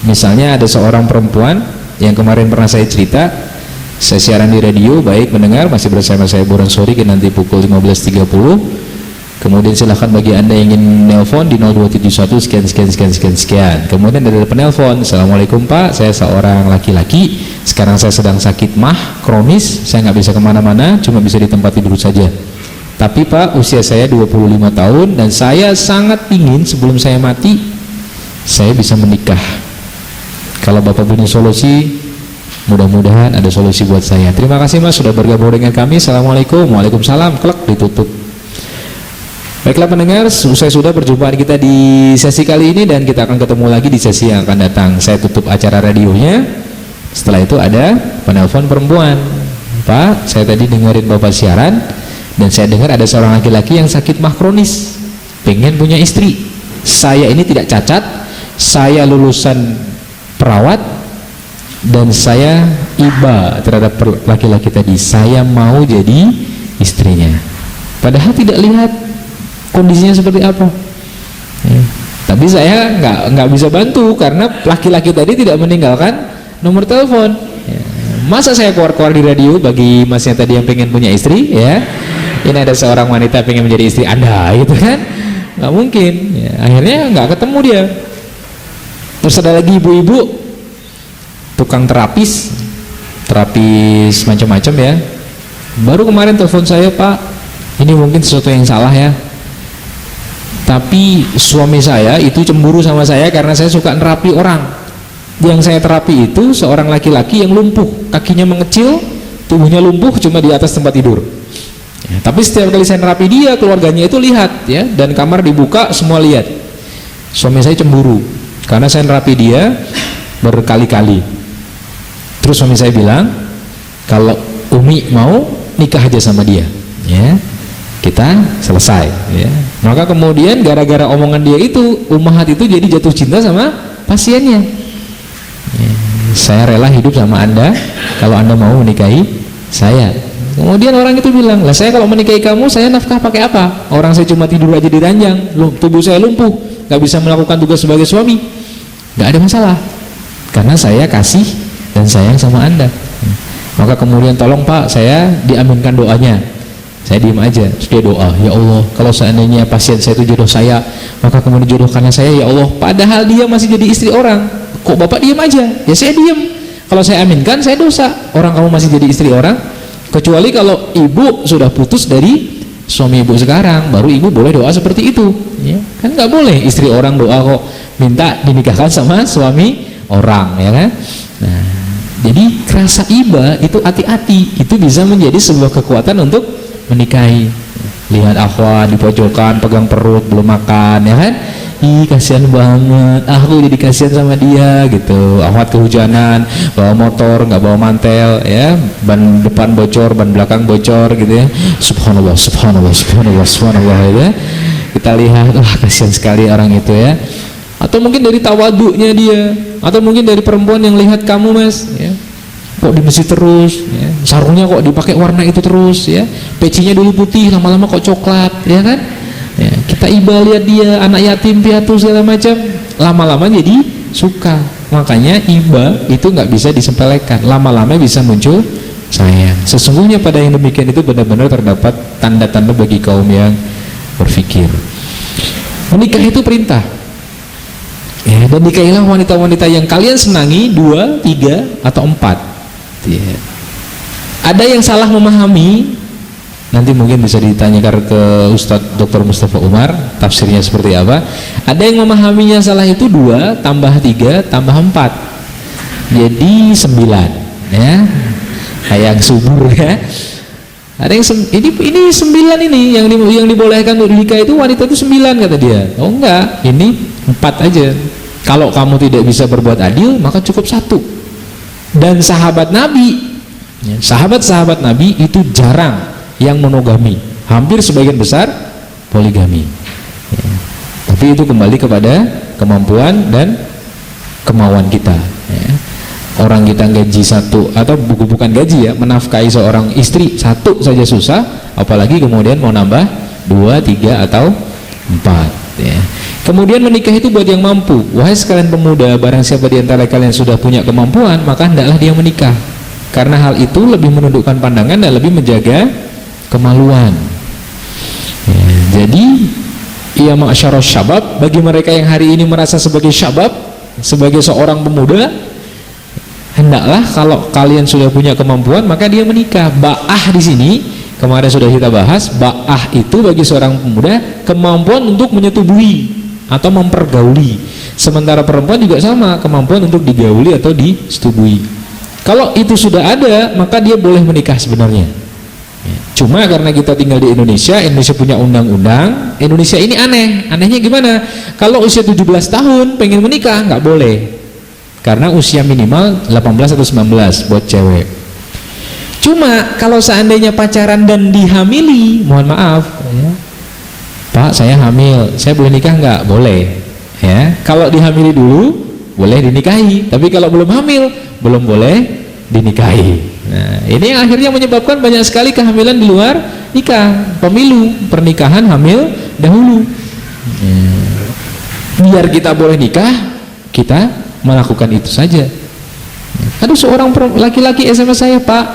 Misalnya ada seorang perempuan yang kemarin pernah saya cerita, saya siaran di radio, baik mendengar, masih bersama saya Buran Sori nanti pukul 15.30. Kemudian silahkan bagi anda yang ingin nelpon di 0271 sekian. Kemudian ada penelpon, assalamualaikum Pak, saya seorang laki-laki, sekarang saya sedang sakit mah kronis, saya nggak bisa kemana-mana, cuma bisa di tempat tidur saja. Tapi Pak, usia saya 25 tahun dan saya sangat ingin sebelum saya mati saya bisa menikah. Kalau Bapak punya solusi, mudah-mudahan ada solusi buat saya. Terima kasih Mas sudah bergabung dengan kami. Assalamualaikum. Waalaikumsalam. Klek, ditutup. Baiklah pendengar, usai sudah perjumpaan kita di sesi kali ini, dan kita akan ketemu lagi di sesi yang akan datang. Saya tutup acara radionya. Setelah itu ada penelpon perempuan. Pak, saya tadi dengerin Bapak siaran dan saya dengar ada seorang laki-laki yang sakit mah kronis, pengen punya istri. Saya ini tidak cacat, saya lulusan perawat, dan saya iba terhadap laki-laki tadi. Saya mau jadi istrinya, padahal tidak lihat kondisinya seperti apa. Tapi saya nggak bisa bantu karena laki-laki tadi tidak meninggalkan nomor telepon. Masa saya keluar-keluar di radio bagi masnya tadi yang pengen punya istri, ya? Ini ada seorang wanita pengen menjadi istri Anda, gitu kan? Nggak mungkin. Ya, akhirnya nggak ketemu dia. Terus ada lagi ibu-ibu tukang terapis macam-macam ya. Baru kemarin telepon saya, Pak, ini mungkin sesuatu yang salah ya, tapi suami saya itu cemburu sama saya karena saya suka nerapi orang. Yang saya terapi itu seorang laki-laki yang lumpuh, kakinya mengecil, tubuhnya lumpuh, cuma di atas tempat tidur ya, tapi setiap kali saya nerapi dia, keluarganya itu lihat ya, dan kamar dibuka semua lihat. Suami saya cemburu karena saya nerapi dia berkali-kali. Terus suami saya bilang, kalau Umi mau nikah aja sama dia ya, kita selesai ya. Maka kemudian gara-gara omongan dia itu, ummahat itu jadi jatuh cinta sama pasiennya ya. Saya rela hidup sama Anda kalau Anda mau menikahi saya. Kemudian orang itu bilang, lah saya kalau menikahi kamu, saya nafkah pakai apa? Orang saya cuma tidur aja di ranjang, tubuh saya lumpuh, gak bisa melakukan tugas sebagai suami. Gak ada masalah, karena saya kasih dan sayang sama Anda. Maka kemudian tolong Pak, saya diaminkan doanya. Saya diam aja, terus dia doa, ya Allah, kalau seandainya pasien saya itu jodoh saya, maka kemudian jodohkanlah saya ya Allah. Padahal dia masih jadi istri orang. Kok Bapak diam aja? Ya saya diam. Kalau saya aminkan, saya dosa. Orang kamu masih jadi istri orang. Kecuali kalau ibu sudah putus dari suami ibu sekarang, baru ibu boleh doa seperti itu ya. Kan nggak boleh istri orang doa kok minta dinikahkan sama suami orang, ya kan? Nah, jadi rasa iba itu hati-hati, itu bisa menjadi sebuah kekuatan untuk menikahi. Lihat akhwat di pojokan pegang perut belum makan, ya kan? Ih kasihan banget, aku jadi kasihan sama dia gitu. Akhwat kehujanan, bawa motor nggak bawa mantel, ya, ban depan bocor, ban belakang bocor gitu ya. Subhanallah, subhanallah, subhanallah, subhanallah ya. Kita lihat, wah kasihan sekali orang itu ya. Atau mungkin dari tawaduknya dia, atau mungkin dari perempuan yang lihat kamu Mas, ya, kok di masjid terus, ya, sarungnya kok dipakai warna itu terus, ya, pecinya dulu putih, lama-lama kok coklat, ya kan? Ya, kita iba lihat dia anak yatim piatu segala macam, lama-lama jadi suka. Makanya iba itu nggak bisa disepelekan, lama-lama bisa muncul sayang. Sesungguhnya pada yang demikian itu benar-benar terdapat tanda-tanda bagi kaum yang berpikir. Menikah itu perintah. Ya, dan nikahilah wanita-wanita yang kalian senangi, 2, 3, atau 4 ya. Ada yang salah memahami, nanti mungkin bisa ditanyakan ke Ustadz Dr. Mustafa Umar tafsirnya seperti apa. Ada yang memahaminya salah itu 2 tambah 3 tambah 4 jadi 9 ya, kayak subur ya. Ada yang ini 9 ini yang dibolehkan untuk nikah itu wanita itu 9 kata dia. Oh enggak, ini 4 aja. Kalau kamu tidak bisa berbuat adil, maka cukup 1. Dan sahabat Nabi ya, sahabat-sahabat Nabi itu jarang yang monogami, hampir sebagian besar poligami ya. Tapi itu kembali kepada kemampuan dan kemauan kita, ya. Orang kita gaji satu, atau bukan gaji ya, menafkahi seorang istri satu saja susah, apalagi kemudian mau nambah 2, 3 atau 4, ya. Kemudian menikah itu buat yang mampu. Wahai sekalian pemuda, barang siapa di antara kalian sudah punya kemampuan, maka hendaklah dia menikah, karena hal itu lebih menundukkan pandangan dan lebih menjaga kemaluan, ya. Jadi ya ma'syarus syabab, bagi mereka yang hari ini merasa sebagai syabab, sebagai seorang pemuda, hendaklah kalau kalian sudah punya kemampuan maka dia menikah. Ba'ah di sini kemarin sudah kita bahas, ba'ah itu bagi seorang pemuda kemampuan untuk menyetubuhi atau mempergauli. Sementara perempuan juga sama, kemampuan untuk digauli atau disetubui. Kalau itu sudah ada, maka dia boleh menikah sebenarnya. Cuma karena kita tinggal di Indonesia, Indonesia punya undang-undang, Indonesia ini aneh. Anehnya gimana? Kalau usia 17 tahun pengen menikah nggak boleh, karena usia minimal 18 atau 19 buat cewek. Cuma kalau seandainya pacaran dan dihamili, mohon maaf ya, Pak saya hamil, saya boleh nikah nggak? Boleh, ya. Kalau dihamili dulu boleh dinikahi, tapi kalau belum hamil belum boleh dinikahi. Nah, ini yang akhirnya menyebabkan banyak sekali kehamilan di luar nikah, pemilu, pernikahan hamil dahulu. Biar kita boleh nikah, kita melakukan itu saja. Ada seorang laki-laki SMS saya, Pak,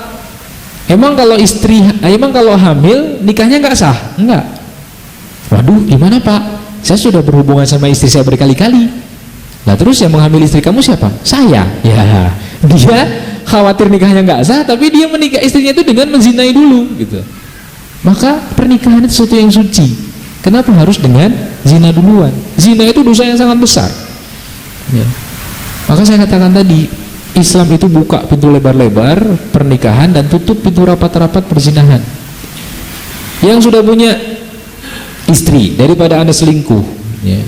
emang kalau hamil nikahnya nggak sah? Enggak. Waduh, gimana Pak? Saya sudah berhubungan sama istri saya berkali-kali. Nah terus yang menghamili istri kamu siapa? Saya. Ya, dia khawatir nikahnya nggak sah, tapi dia menikah istrinya itu dengan menzinai dulu, gitu. Maka pernikahan itu sesuatu yang suci. Kenapa harus dengan zina duluan? Zina itu dosa yang sangat besar. Ya. Maka saya katakan tadi, Islam itu buka pintu lebar-lebar pernikahan dan tutup pintu rapat-rapat perzinahan. Yang sudah punya istri, daripada Anda selingkuh, ya,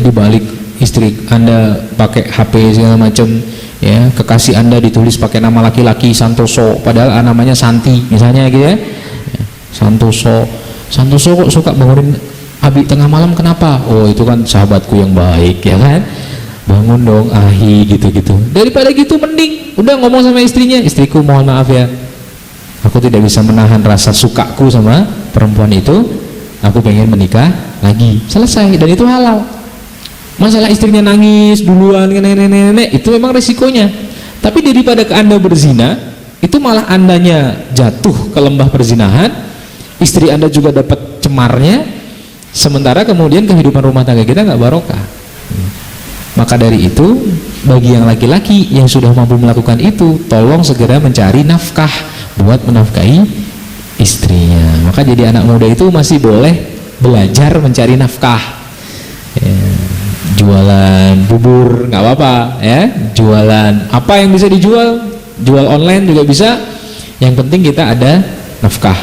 dibalik istri Anda pakai HP segala macam, ya, kekasih Anda ditulis pakai nama laki-laki Santoso, padahal namanya Santi misalnya gitu ya. Santoso kok suka bangunin Abi tengah malam, kenapa? Oh itu kan sahabatku yang baik, ya kan, bangun dong ahi, gitu-gitu. Daripada gitu mending udah ngomong sama istrinya, istriku mohon maaf ya, aku tidak bisa menahan rasa sukaku sama perempuan itu, aku pengen menikah lagi, selesai, dan itu halal. Masalah istrinya nangis duluan, nenek-nenek, itu memang resikonya. Tapi daripada ke Anda berzina, itu malah Andanya jatuh ke lembah perzinahan, istri Anda juga dapat cemarnya, sementara kemudian kehidupan rumah tangga kita nggak barokah. Maka dari itu, bagi yang laki-laki yang sudah mampu melakukan itu, tolong segera mencari nafkah buat menafkahi istrinya. Maka jadi anak muda itu masih boleh belajar mencari nafkah, ya. Jualan bubur nggak apa-apa, ya. Jualan apa yang bisa dijual, jual online juga bisa. Yang penting kita ada nafkah.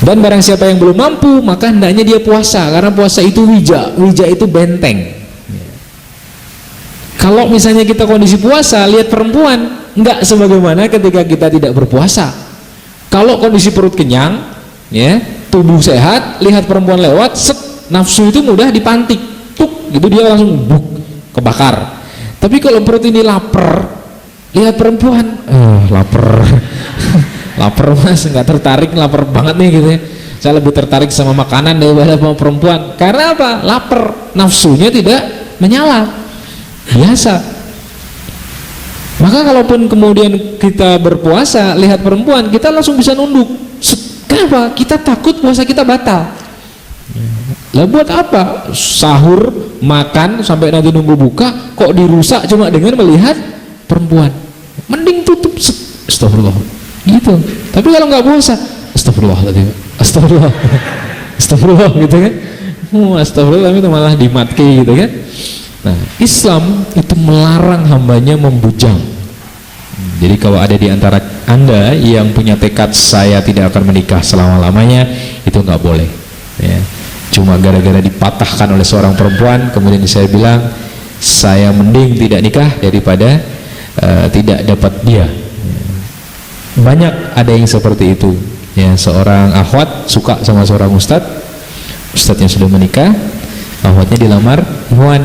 Dan barang siapa yang belum mampu, maka hendaknya dia puasa, karena puasa itu wija itu benteng. Kalau misalnya kita kondisi puasa, lihat perempuan, nggak sebagaimana ketika kita tidak berpuasa. Kalau kondisi perut kenyang, ya, tubuh sehat, lihat perempuan lewat, nafsu itu mudah dipantik. Gitu dia langsung kebakar. Tapi kalau perut ini lapar, lihat perempuan, lapar lapar mas, nggak tertarik, lapar banget nih gitu ya, saya lebih tertarik sama makanan daripada sama perempuan. Karena apa? Lapar, nafsunya tidak menyala, biasa. Maka kalaupun kemudian kita berpuasa, lihat perempuan, kita langsung bisa nunduk. Kenapa? Kita takut puasa kita batal. Lah buat apa sahur, makan sampai nanti nunggu buka kok dirusak cuma dengan melihat perempuan? Mending tutup, astagfirullah gitu. Tapi kalau nggak puasa, astagfirullahaladzim, astagfirullah astagfirullah gitu kan, astagfirullah, itu malah dimatki gitu kan. Nah, Islam itu melarang hambanya membujang. Jadi kalau ada di antara Anda yang punya tekad saya tidak akan menikah selama-lamanya, itu nggak boleh, ya. Cuma gara-gara dipatahkan oleh seorang perempuan, kemudian saya bilang saya mending tidak nikah daripada tidak dapat dia. Banyak ada yang seperti itu, ya. Seorang akhwat suka sama seorang ustadz yang sudah menikah, Syahwatnya dilamar Ikhwan.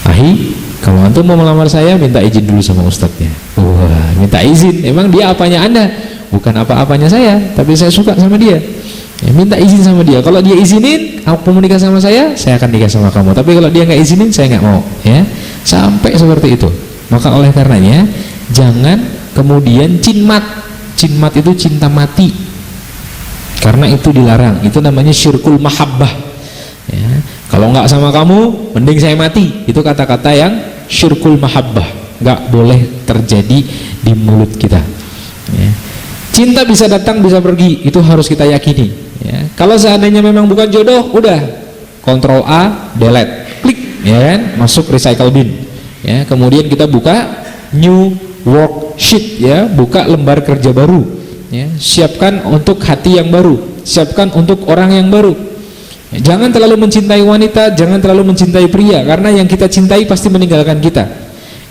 Ahi, kalau antum mau melamar saya minta izin dulu sama ustadznya. Wah, minta izin. Emang dia apanya Anda? Bukan apa-apanya saya, tapi saya suka sama dia. Ya, minta izin sama dia. Kalau dia izinin, aku mau nikah sama saya akan nikah sama kamu. Tapi kalau dia nggak izinin, saya nggak mau. Ya, sampai seperti itu. Maka oleh karenanya, jangan kemudian cinmat. Cinmat itu cinta mati. Karena itu dilarang. Itu namanya syirkul mahabbah. Ya, kalau nggak sama kamu, mending saya mati. Itu kata-kata yang syirkul mahabbah, nggak boleh terjadi di mulut kita. Ya. Cinta bisa datang, bisa pergi, itu harus kita yakini. Ya. Kalau seandainya memang bukan jodoh, udah Ctrl A, delete, klik, ya kan, masuk recycle bin. Ya, kemudian kita buka new worksheet, ya, buka lembar kerja baru. Ya, siapkan untuk hati yang baru, siapkan untuk orang yang baru. Jangan terlalu mencintai wanita, jangan terlalu mencintai pria, karena yang kita cintai pasti meninggalkan kita.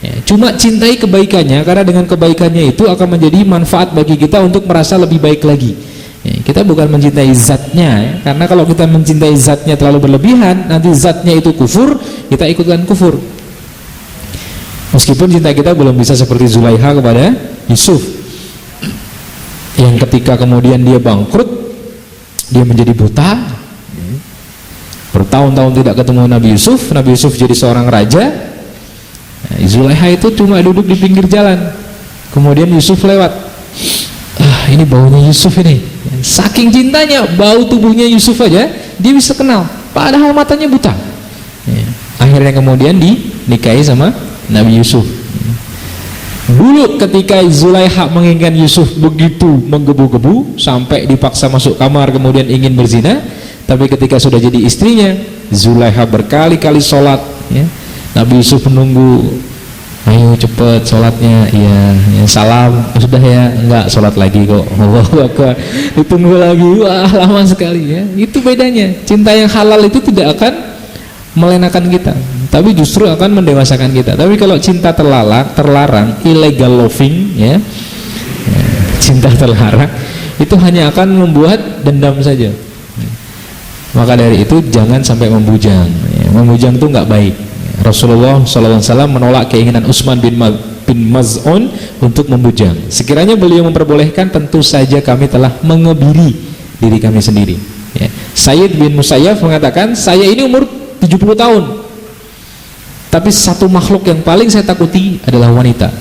Ya, cuma cintai kebaikannya, karena dengan kebaikannya itu akan menjadi manfaat bagi kita untuk merasa lebih baik lagi. Ya, kita bukan mencintai zatnya, ya, karena kalau kita mencintai zatnya terlalu berlebihan, nanti zatnya itu kufur, kita ikutkan kufur. Meskipun cinta kita belum bisa seperti Zulaiha kepada Yusuf, yang ketika kemudian dia bangkrut, dia menjadi buta. Bertahun-tahun tidak ketemu Nabi Yusuf jadi seorang raja. Nah, Zulaiha itu cuma duduk di pinggir jalan. Kemudian Yusuf lewat. Ini baunya Yusuf ini. Saking cintanya, bau tubuhnya Yusuf aja dia bisa kenal. Padahal matanya buta. Akhirnya kemudian dinikahi sama Nabi Yusuf. Dulu ketika Zulaiha menginginkan Yusuf begitu menggebu-gebu sampai dipaksa masuk kamar kemudian ingin berzina. Tapi ketika sudah jadi istrinya, Zulaiha berkali-kali sholat, ya. Nabi Yusuf menunggu, ayo cepet sholatnya, ya salam, sudah ya, enggak sholat lagi kok, Allahu Akbar, ditunggu lagi, wah lama sekali, ya. Itu bedanya. Cinta yang halal itu tidak akan melenakan kita, tapi justru akan mendewasakan kita. Tapi kalau cinta terlarang, illegal loving, ya, cinta terlarang, itu hanya akan membuat dendam saja. Maka dari itu jangan sampai membujang. Membujang itu nggak baik. Rasulullah SAW menolak keinginan Utsman bin Maz'un untuk membujang. Sekiranya beliau memperbolehkan, tentu saja kami telah mengebiri diri kami sendiri. Ya. Sayyid bin Musayyab mengatakan, saya ini umur 70 tahun, tapi satu makhluk yang paling saya takuti adalah wanita.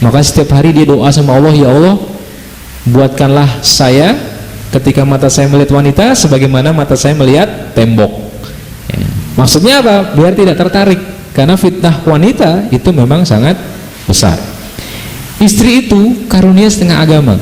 Maka setiap hari dia doa sama Allah, ya Allah, buatkanlah saya ketika mata saya melihat wanita sebagaimana mata saya melihat tembok. Ya. Maksudnya apa? Biar tidak tertarik, karena fitnah wanita itu memang sangat besar. Istri itu karunia setengah agama.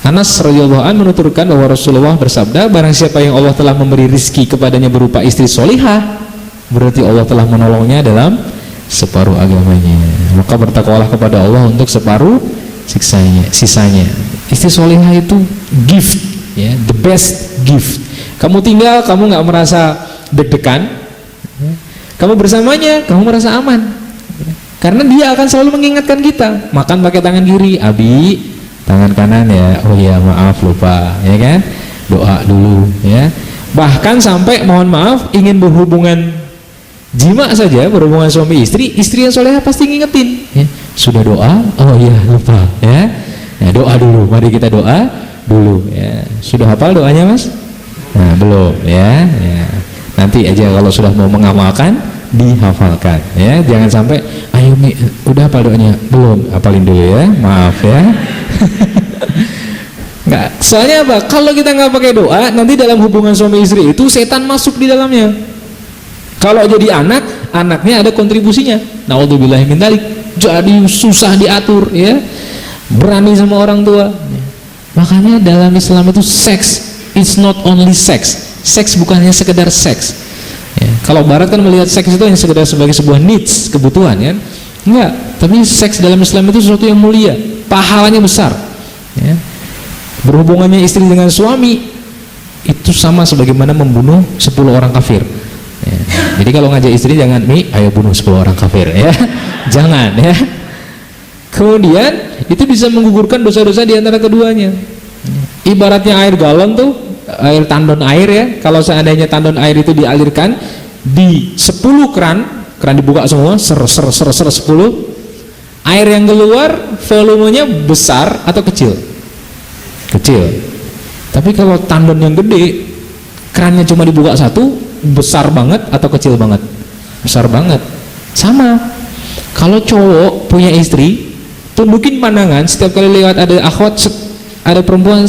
Anas radhiyallahu anhu menuturkan bahwa Rasulullah bersabda, barang siapa yang Allah telah memberi rizki kepadanya berupa istri solihah, berarti Allah telah menolongnya dalam separuh agamanya. Maka bertakwalah kepada Allah untuk separuh sisanya. Istri solihah itu gift, ya, the best gift. Kamu tinggal, kamu nggak merasa deg-degan, ya. Kamu bersamanya, kamu merasa aman, ya. Karena dia akan selalu mengingatkan kita. Makan pakai tangan kiri, Abi, tangan kanan ya. Oh ya, maaf lupa, ya kan? Doa dulu, ya. Bahkan sampai mohon maaf ingin berhubungan jima saja, berhubungan suami istri yang solehah pasti ngingetin, ya. Sudah doa? Oh iya lupa, ya. Nah, doa dulu, mari kita doa dulu, ya. Sudah hafal doanya, Mas? Nah, belum, ya. Nanti aja kalau sudah mau mengamalkan, dihafalkan, ya. Jangan sampai, ayo Mi, udah hafal doanya? Belum, hafalin dulu ya, maaf ya. Nggak, soalnya apa? Kalau kita nggak pakai doa, nanti dalam hubungan suami istri itu setan masuk di dalamnya. Kalau jadi anaknya ada kontribusinya. Naudzubillahi min dzalik. Jadi susah diatur, ya. Berani sama orang tua. Makanya dalam Islam itu seks, it's not only sex. Seks bukan hanya sekedar seks. Ya. Kalau Barat kan melihat seks itu hanya sekedar sebagai sebuah needs, kebutuhan, kan? Enggak. Tapi seks dalam Islam itu sesuatu yang mulia, pahalanya besar. Ya. Berhubungannya istri dengan suami itu sama sebagaimana membunuh 10 orang kafir. Ya. Jadi kalau ngajak istri jangan, Mi, ayo bunuh 10 orang kafir, ya. Jangan, ya. Kemudian itu bisa menggugurkan dosa-dosa di antara keduanya. Ibaratnya air galon tuh, air tandon air ya, kalau seandainya tandon air itu dialirkan di 10 keran dibuka semua, ser 10, air yang keluar volumenya besar atau kecil? Kecil. Tapi kalau tandon yang gede, kerannya cuma dibuka satu, besar banget atau kecil banget? Besar banget. Sama, kalau cowok punya istri, tundukin pandangan setiap kali lewat ada akhwat, ada perempuan,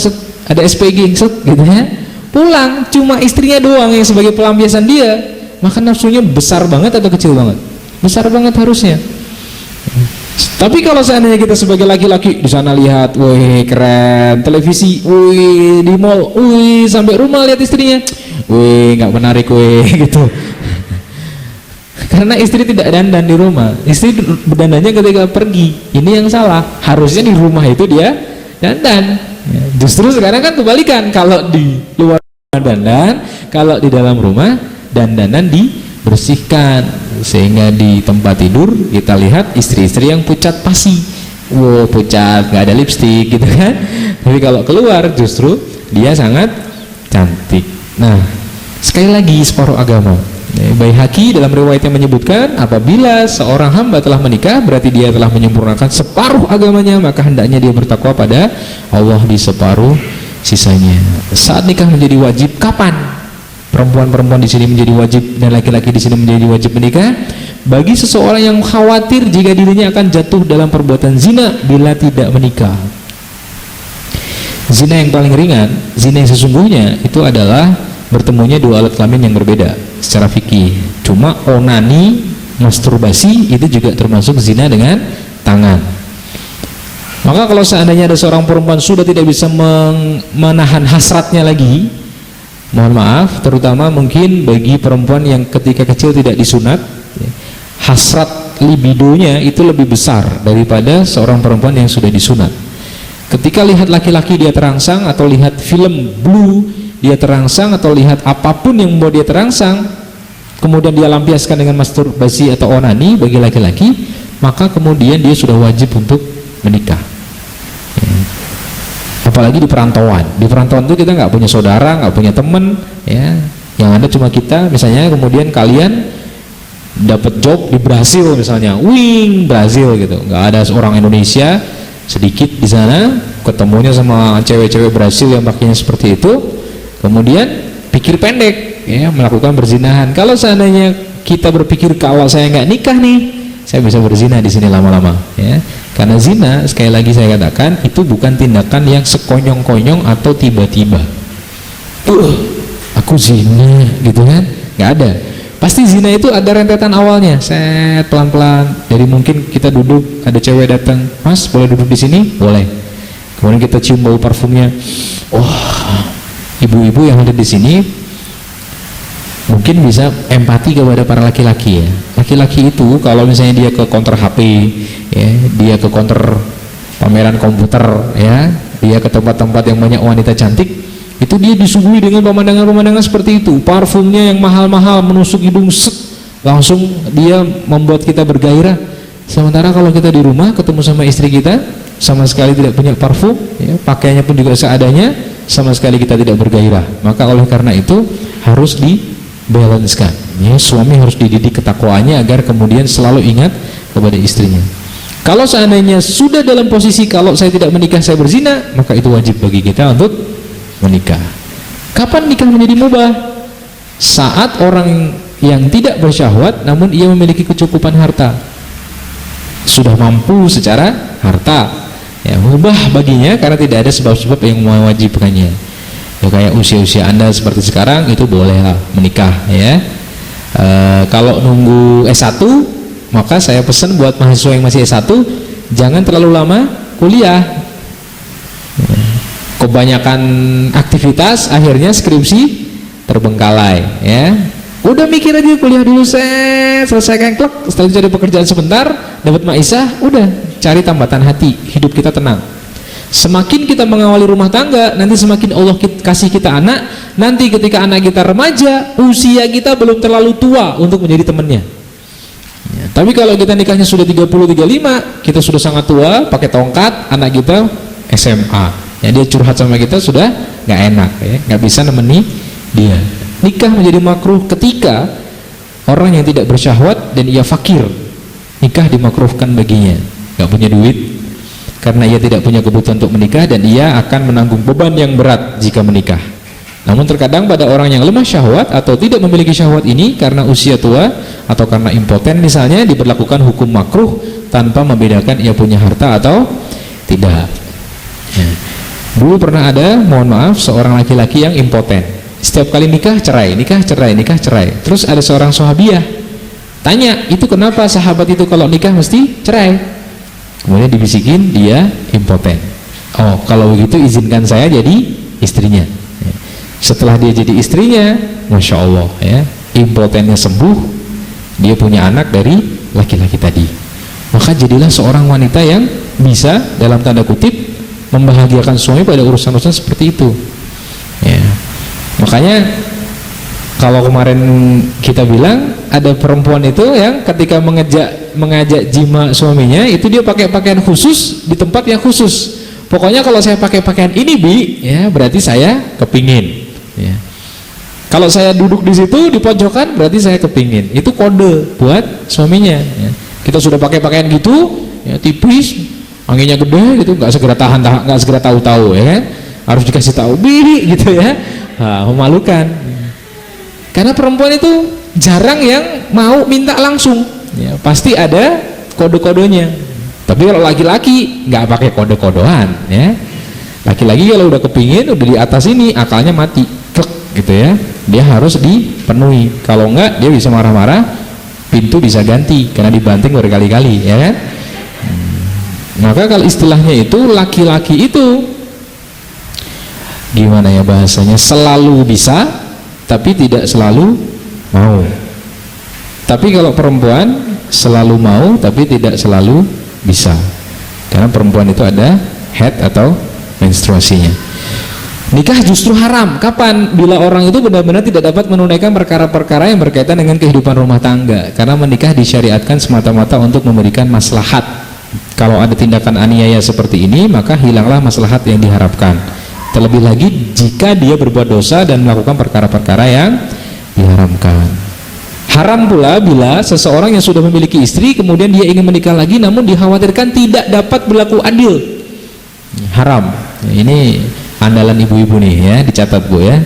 ada SPG, gitu ya, pulang cuma istrinya doang yang sebagai pelampiasan dia, maka nafsunya besar banget atau kecil banget? Besar banget harusnya. Tapi kalau seandainya kita sebagai laki-laki di sana lihat, wih keren, televisi, wih di mall, wih sampai rumah lihat istrinya, wih nggak menarik, wih gitu. Karena istri tidak dandan di rumah, istri berdandannya ketika pergi. Ini yang salah. Harusnya di rumah itu dia dandan. Ya, justru sekarang kan kebalikan, kalau di luar dandan, kalau di dalam rumah dandanan dibersihkan. Sehingga di tempat tidur kita lihat istri-istri yang pucat pasi, wow pucat, nggak ada lipstik gitu kan. Tapi kalau keluar justru dia sangat cantik. Nah, sekali lagi separuh agama. Baihaqi dalam riwayatnya menyebutkan, apabila seorang hamba telah menikah berarti dia telah menyempurnakan separuh agamanya, maka hendaknya dia bertakwa pada Allah di separuh sisanya. Saat nikah menjadi wajib kapan? Perempuan-perempuan di sini menjadi wajib dan laki-laki di sini menjadi wajib menikah bagi seseorang yang khawatir jika dirinya akan jatuh dalam perbuatan zina bila tidak menikah. Zina yang paling ringan, zina yang sesungguhnya itu adalah bertemunya dua alat kelamin yang berbeda secara fikih. Cuma onani, masturbasi itu juga termasuk zina dengan tangan. Maka kalau seandainya ada seorang perempuan sudah tidak bisa menahan hasratnya lagi, mohon maaf, terutama mungkin bagi perempuan yang ketika kecil tidak disunat, hasrat libidonya itu lebih besar daripada seorang perempuan yang sudah disunat. Ketika lihat laki-laki dia terangsang, atau lihat film blue dia terangsang, atau lihat apapun yang membuat dia terangsang, kemudian dia lampiaskan dengan masturbasi atau onani bagi laki-laki, maka kemudian dia sudah wajib untuk menikah. Apalagi di perantauan. Di perantauan itu kita nggak punya saudara, nggak punya temen, ya. Yang ada cuma kita. Misalnya kemudian kalian dapat job di Brasil misalnya, wing Brasil gitu, nggak ada seorang Indonesia sedikit di sana, ketemunya sama cewek-cewek Brasil yang pakainya seperti itu, kemudian pikir pendek, ya, melakukan berzinahan. Kalau seandainya kita berpikir kalau saya nggak nikah nih, saya bisa berzina di sini lama-lama, ya. Karena zina, sekali lagi saya katakan, itu bukan tindakan yang sekonyong-konyong atau tiba-tiba. Aku zina, gitu kan? Nggak ada. Pasti zina itu ada rentetan awalnya, set pelan-pelan. Jadi mungkin kita duduk, ada cewek datang, Mas boleh duduk di sini? Boleh. Kemudian kita cium bau parfumnya. Wah, ibu-ibu yang ada di sini mungkin bisa empati kepada para laki-laki, ya. Laki-laki itu kalau misalnya dia ke counter HP, ya, dia ke counter pameran komputer, ya, dia ke tempat-tempat yang banyak wanita cantik, itu dia disuguhi dengan pemandangan-pemandangan seperti itu, parfumnya yang mahal-mahal menusuk hidung, langsung dia membuat kita bergairah. Sementara kalau kita di rumah ketemu sama istri kita, sama sekali tidak punya parfum, ya, pakaiannya pun juga seadanya, sama sekali kita tidak bergairah. Maka oleh karena itu harus dibalancekan, ya, suami harus dididik ketakwaannya agar kemudian selalu ingat kepada istrinya. Kalau seandainya sudah dalam posisi kalau saya tidak menikah saya berzina, maka itu wajib bagi kita untuk menikah. Kapan nikah menjadi mubah? Saat orang yang tidak bersyahwat namun ia memiliki kecukupan harta, sudah mampu secara harta, ya, mubah baginya karena tidak ada sebab-sebab yang mewajibkannya. Ya, kayak usia-usia Anda seperti sekarang itu bolehlah menikah, ya. Kalau nunggu S1, maka saya pesan buat mahasiswa yang masih S1 jangan terlalu lama kuliah. Kebanyakan aktivitas akhirnya skripsi terbengkalai, ya. Udah mikir aja kuliah dulu, selesaikan klek, setelah itu cari pekerjaan sebentar, dapat maisah, udah cari tambatan hati, hidup kita tenang. Semakin kita mengawali rumah tangga, nanti semakin Allah kasih kita anak. Nanti ketika anak kita remaja, usia kita belum terlalu tua untuk menjadi temannya, ya. Tapi kalau kita nikahnya sudah 30-35, kita sudah sangat tua, pakai tongkat, anak kita SMA, Ya, dia curhat sama kita sudah nggak enak ya, nggak bisa nemeni dia. Nikah menjadi makruh ketika orang yang tidak bersyahwat dan ia fakir. Nikah dimakruhkan baginya, nggak punya duit karena ia tidak punya kebutuhan untuk menikah dan ia akan menanggung beban yang berat jika menikah. Namun terkadang pada orang yang lemah syahwat atau tidak memiliki syahwat ini karena usia tua atau karena impoten misalnya, diberlakukan hukum makruh tanpa membedakan ia punya harta atau tidak. Ya. Dulu pernah ada, mohon maaf, seorang laki-laki yang impoten. Setiap kali nikah cerai, nikah cerai, nikah cerai. Terus ada seorang sahabiah tanya, itu kenapa sahabat itu kalau nikah mesti cerai? Kemudian dibisikin dia impoten. Oh, kalau begitu izinkan saya jadi istrinya. Setelah dia jadi istrinya, masya Allah ya, impotennya sembuh, dia punya anak dari laki-laki tadi. Maka jadilah seorang wanita yang bisa dalam tanda kutip membahagiakan suami pada urusan-urusan seperti itu ya. Makanya kalau kemarin kita bilang ada perempuan itu yang ketika mengajak jima suaminya itu dia pakai pakaian khusus di tempat yang khusus. Pokoknya kalau saya pakai pakaian ini bi, ya berarti saya kepingin. Ya. Kalau saya duduk di situ di pojokan berarti saya kepingin. Itu kode buat suaminya. Ya. Kita sudah pakai pakaian gitu, ya, tipis, anginnya gede gitu, nggak segera nggak segera tahu-tahu ya kan? Harus dikasih tahu bi gitu ya. Nah, memalukan. Karena perempuan itu jarang yang mau minta langsung, ya, pasti ada kode-kodenya. Tapi kalau laki-laki nggak pakai kode-kodoan, ya. Laki-laki kalau udah kepingin, udah di atas ini akalnya mati, klek gitu ya. Dia harus dipenuhi. Kalau enggak, dia bisa marah-marah, pintu bisa ganti karena dibanting berkali-kali, ya kan? Maka kalau istilahnya itu laki-laki itu gimana ya bahasanya, selalu bisa tapi tidak selalu mau. Tapi kalau perempuan selalu mau tapi tidak selalu bisa, karena perempuan itu ada head atau menstruasinya. Nikah justru haram kapan? Bila orang itu benar-benar tidak dapat menunaikan perkara-perkara yang berkaitan dengan kehidupan rumah tangga, karena menikah disyariatkan semata-mata untuk memberikan maslahat. Kalau ada tindakan aniaya seperti ini, maka hilanglah maslahat yang diharapkan. Terlebih lagi jika dia berbuat dosa dan melakukan perkara-perkara yang diharamkan. Haram pula bila seseorang yang sudah memiliki istri kemudian dia ingin menikah lagi namun dikhawatirkan tidak dapat berlaku adil. Haram. Ini andalan ibu-ibu nih ya, dicatat Bu ya.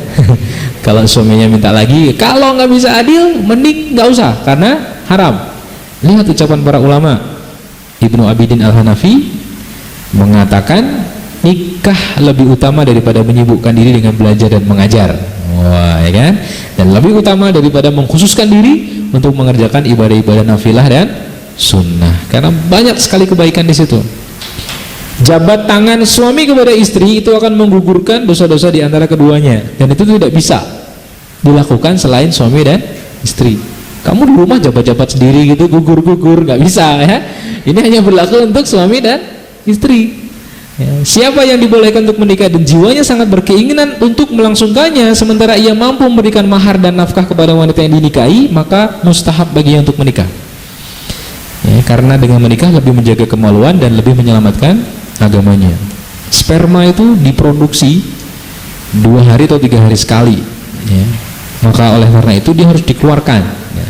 Kalau suaminya minta lagi, kalau nggak bisa adil mending nggak usah karena haram. Lihat ucapan para ulama. Ibnu Abidin Al-Hanafi mengatakan nikah lebih utama daripada menyibukkan diri dengan belajar dan mengajar. Wah, ya kan? Dan lebih utama daripada mengkhususkan diri untuk mengerjakan ibadah-ibadah nafilah dan sunnah. Karena banyak sekali kebaikan di situ. Jabat tangan suami kepada istri itu akan menggugurkan dosa-dosa di antara keduanya, dan itu tidak bisa dilakukan selain suami dan istri. Kamu di rumah jabat-jabat sendiri gitu, gugur-gugur, nggak bisa ya. Ini hanya berlaku untuk suami dan istri. Ya, siapa yang dibolehkan untuk menikah dan jiwanya sangat berkeinginan untuk melangsungkannya sementara ia mampu memberikan mahar dan nafkah kepada wanita yang dinikahi, maka mustahab baginya untuk menikah. Ya, karena dengan menikah lebih menjaga kemaluan dan lebih menyelamatkan agamanya. Sperma itu diproduksi 2 hari atau 3 hari sekali. Ya. Maka oleh karena itu dia harus dikeluarkan. Ya.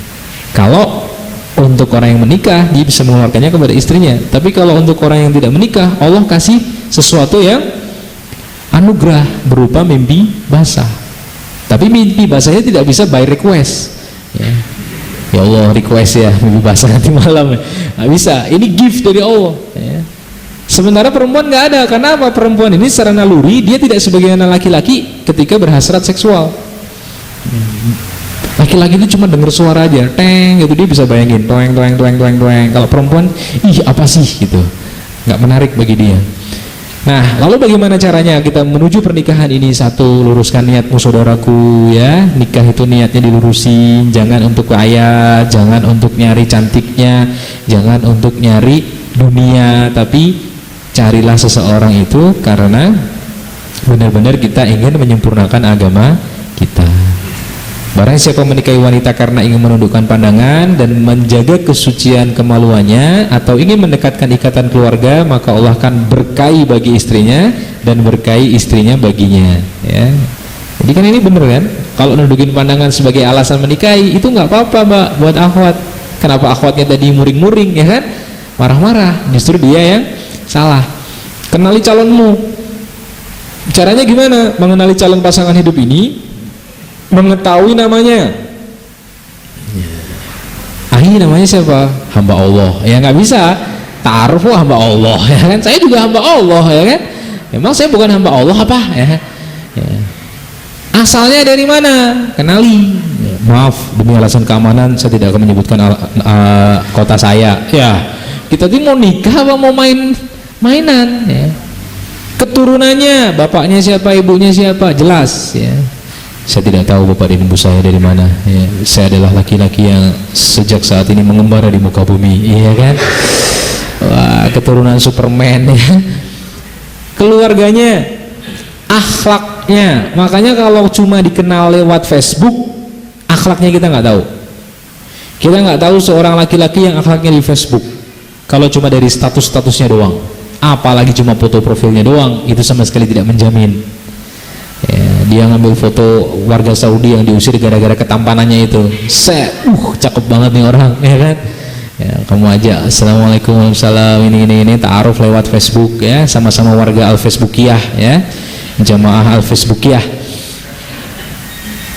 Kalau untuk orang yang menikah dia bisa mengeluarkannya kepada istrinya, tapi kalau untuk orang yang tidak menikah Allah kasih sesuatu yang anugerah berupa mimpi basah. Tapi mimpi basahnya tidak bisa by request ya. Ya Allah request ya mimpi basah nanti malam, nggak bisa, ini gift dari Allah ya. Sementara perempuan nggak ada. Karena apa? Perempuan ini secara naluri dia tidak sebagaimana laki-laki ketika berhasrat seksual. Laki-laki itu cuma dengar suara aja, teng gitu, dia bisa bayangin toeng toeng toeng toeng toeng. Kalau perempuan, ih apa sih gitu, nggak menarik bagi dia. Nah, lalu bagaimana caranya kita menuju pernikahan ini? Satu, luruskan niatmu saudaraku ya. Nikah itu niatnya dilurusin, jangan untuk kaya, jangan untuk nyari cantiknya, jangan untuk nyari dunia, tapi carilah seseorang itu karena benar-benar kita ingin menyempurnakan agama kita. Barang siapa menikahi wanita karena ingin menundukkan pandangan dan menjaga kesucian kemaluannya atau ingin mendekatkan ikatan keluarga, maka Allah akan berkahi bagi istrinya dan berkahi istrinya baginya, ya. Jadi kan ini bener kan? Kalau nundukin pandangan sebagai alasan menikahi itu nggak apa-apa, Mbak, buat akhwat. Kenapa akhwatnya tadi muring-muring, ya kan? Marah-marah, justru dia yang salah. Kenali calonmu. Caranya gimana? Mengenali calon pasangan hidup ini, mengetahui namanya. Ahi namanya siapa? Hamba Allah. Ya nggak bisa taruh hamba Allah, ya kan? Saya juga hamba Allah, ya kan? Emang saya bukan hamba Allah apa? Ya. Asalnya dari mana? Kenali. Ya, maaf, demi alasan keamanan saya tidak akan menyebutkan kota saya. Ya, kita tuh mau nikah apa mau mainan? Ya. Keturunannya, bapaknya siapa, ibunya siapa, jelas. Ya. Saya tidak tahu bapak dan ibu saya dari mana. Ya. Saya adalah laki-laki yang sejak saat ini mengembara di muka bumi, iya kan? Wah, keturunan Superman, ya. Keluarganya, akhlaknya. Makanya kalau cuma dikenal lewat Facebook, akhlaknya kita nggak tahu. Kita nggak tahu seorang laki-laki yang akhlaknya di Facebook kalau cuma dari status-statusnya doang, apalagi cuma foto profilnya doang, itu sama sekali tidak menjamin. Ya, dia ngambil foto warga Saudi yang diusir gara-gara ketampanannya itu, cakep banget nih orang, ya kan? Ya, kamu aja assalamualaikum warahmatullahi ini ta'aruf lewat Facebook, ya, sama-sama warga al-Facebookiyah, ya, jamaah al-Facebookiyah.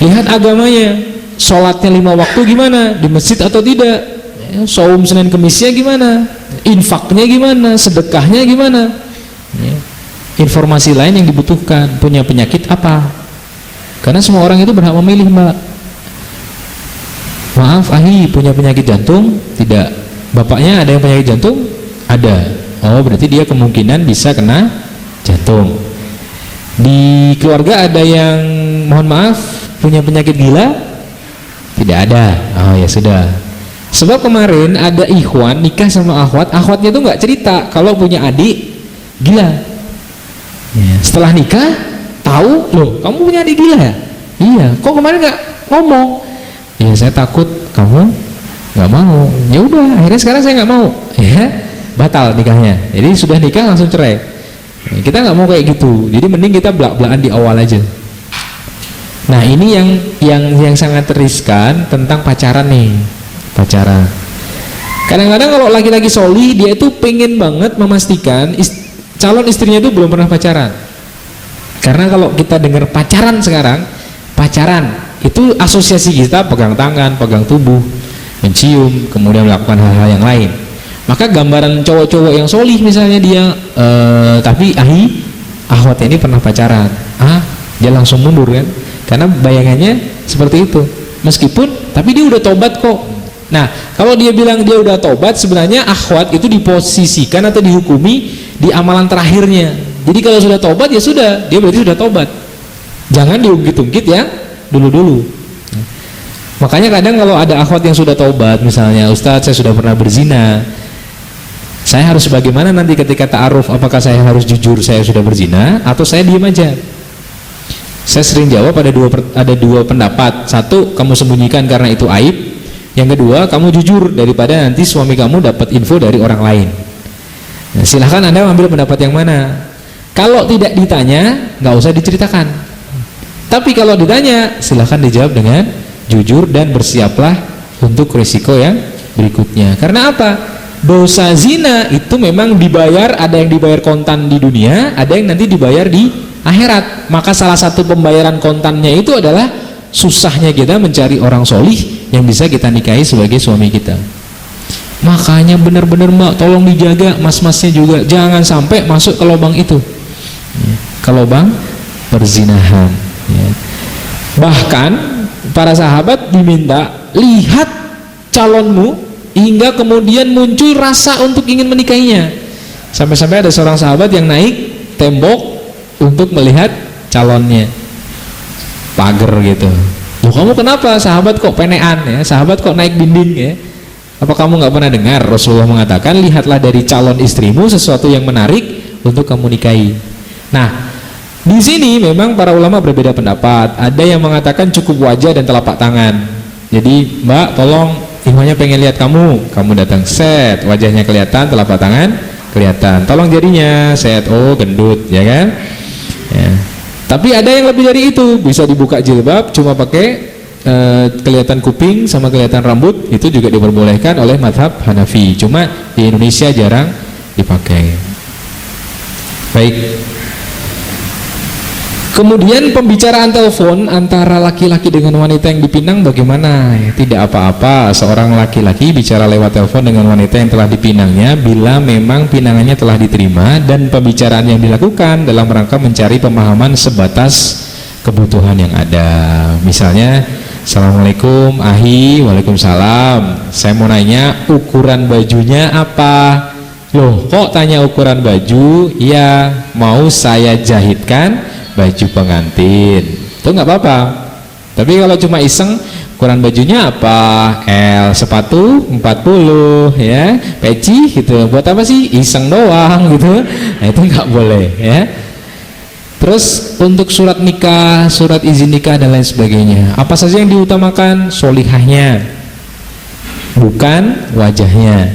Lihat agamanya, sholatnya 5 waktu gimana, di masjid atau tidak, ya, saum Senin Kemisnya gimana, infaknya gimana, sedekahnya gimana, ya. Informasi lain yang dibutuhkan, punya penyakit apa, karena semua orang itu berhak memilih, Mbak. Maaf, Ahi punya penyakit jantung? Tidak. Bapaknya ada yang penyakit jantung? Ada. Oh, berarti dia kemungkinan bisa kena jantung. Di keluarga ada yang, mohon maaf, punya penyakit gila? Tidak ada. Oh ya sudah. Sebab kemarin ada ikhwan nikah sama akhwatnya tuh nggak cerita kalau punya adik gila. Ya, setelah nikah tahu, loh kamu punya adik gila ya? Iya. Kok kemarin nggak ngomong? Ya saya takut kamu nggak mau. Ya udah, akhirnya sekarang saya nggak mau, ya batal nikahnya. Jadi sudah nikah langsung cerai. Ya, kita nggak mau kayak gitu. Jadi mending kita belak-belakan di awal aja. Nah ini yang sangat riskan tentang pacaran nih, pacaran. Kadang-kadang kalau laki-laki solih dia itu pengen banget memastikan calon istrinya itu belum pernah pacaran. Karena kalau kita dengar pacaran sekarang, pacaran itu asosiasi kita pegang tangan, pegang tubuh, mencium, kemudian melakukan hal-hal yang lain. Maka gambaran cowok-cowok yang solih misalnya dia tapi akhwat ini pernah pacaran, dia langsung mundur kan, karena bayangannya seperti itu. Meskipun tapi dia udah tobat kok. Nah kalau dia bilang dia udah tobat, sebenarnya akhwat itu diposisikan atau dihukumi di amalan terakhirnya. Jadi kalau sudah tobat ya sudah, dia berarti sudah tobat. Jangan diungkit-ungkit ya dulu-dulu. Makanya kadang kalau ada akhwat yang sudah taubat, misalnya, Ustadz saya sudah pernah berzina, saya harus bagaimana nanti ketika ta'aruf, apakah saya harus jujur saya sudah berzina atau saya diam aja? Saya sering jawab ada dua pendapat. Satu, kamu sembunyikan karena itu aib. Yang kedua, kamu jujur daripada nanti suami kamu dapat info dari orang lain. Nah, silahkan Anda ambil pendapat yang mana. Kalau tidak ditanya, nggak usah diceritakan. Tapi kalau ditanya, silahkan dijawab dengan jujur dan bersiaplah untuk risiko yang berikutnya. Karena apa? Dosa zina itu memang dibayar, ada yang dibayar kontan di dunia, ada yang nanti dibayar di akhirat. Maka salah satu pembayaran kontannya itu adalah susahnya kita mencari orang solih yang bisa kita nikahi sebagai suami kita. Makanya benar-benar Mbak, tolong dijaga mas-masnya juga, jangan sampai masuk ke lubang itu, ke lubang perzinahan. Ya. Bahkan para sahabat diminta lihat calonmu hingga kemudian muncul rasa untuk ingin menikahinya. Sampai-sampai ada seorang sahabat yang naik tembok untuk melihat calonnya, pagar gitu. Loh kamu kenapa sahabat kok penean ya? Sahabat kok naik dinding ya? Apa kamu nggak pernah dengar Rasulullah mengatakan lihatlah dari calon istrimu sesuatu yang menarik untuk kamu nikahi. Nah di sini memang para ulama berbeda pendapat. Ada yang mengatakan cukup wajah dan telapak tangan. Jadi Mbak tolong ikhwannya pengen lihat kamu datang set, wajahnya kelihatan, telapak tangan kelihatan, tolong jarinya set, oh gendut ya kan. ya. Tapi ada yang lebih dari itu, bisa dibuka jilbab cuma pakai kelihatan kuping sama kelihatan rambut, itu juga diperbolehkan oleh mazhab Hanafi, cuma di Indonesia jarang dipakai. Baik. Kemudian pembicaraan telepon antara laki-laki dengan wanita yang dipinang bagaimana? Tidak apa-apa seorang laki-laki bicara lewat telepon dengan wanita yang telah dipinangnya bila memang pinangannya telah diterima dan pembicaraan yang dilakukan dalam rangka mencari pemahaman sebatas kebutuhan yang ada. Misalnya, Assalamualaikum Ahi, Waalaikumsalam, saya mau nanya ukuran bajunya apa? Loh, kok tanya ukuran baju? Ya, mau saya jahitkan baju pengantin. Itu nggak apa-apa. Tapi kalau cuma iseng, ukuran bajunya apa? L, sepatu 40 ya, peci gitu. Buat apa sih? Iseng doang gitu. Nah, itu nggak boleh ya. Terus untuk surat nikah, surat izin nikah dan lain sebagainya, apa saja yang diutamakan? Solihahnya, bukan wajahnya.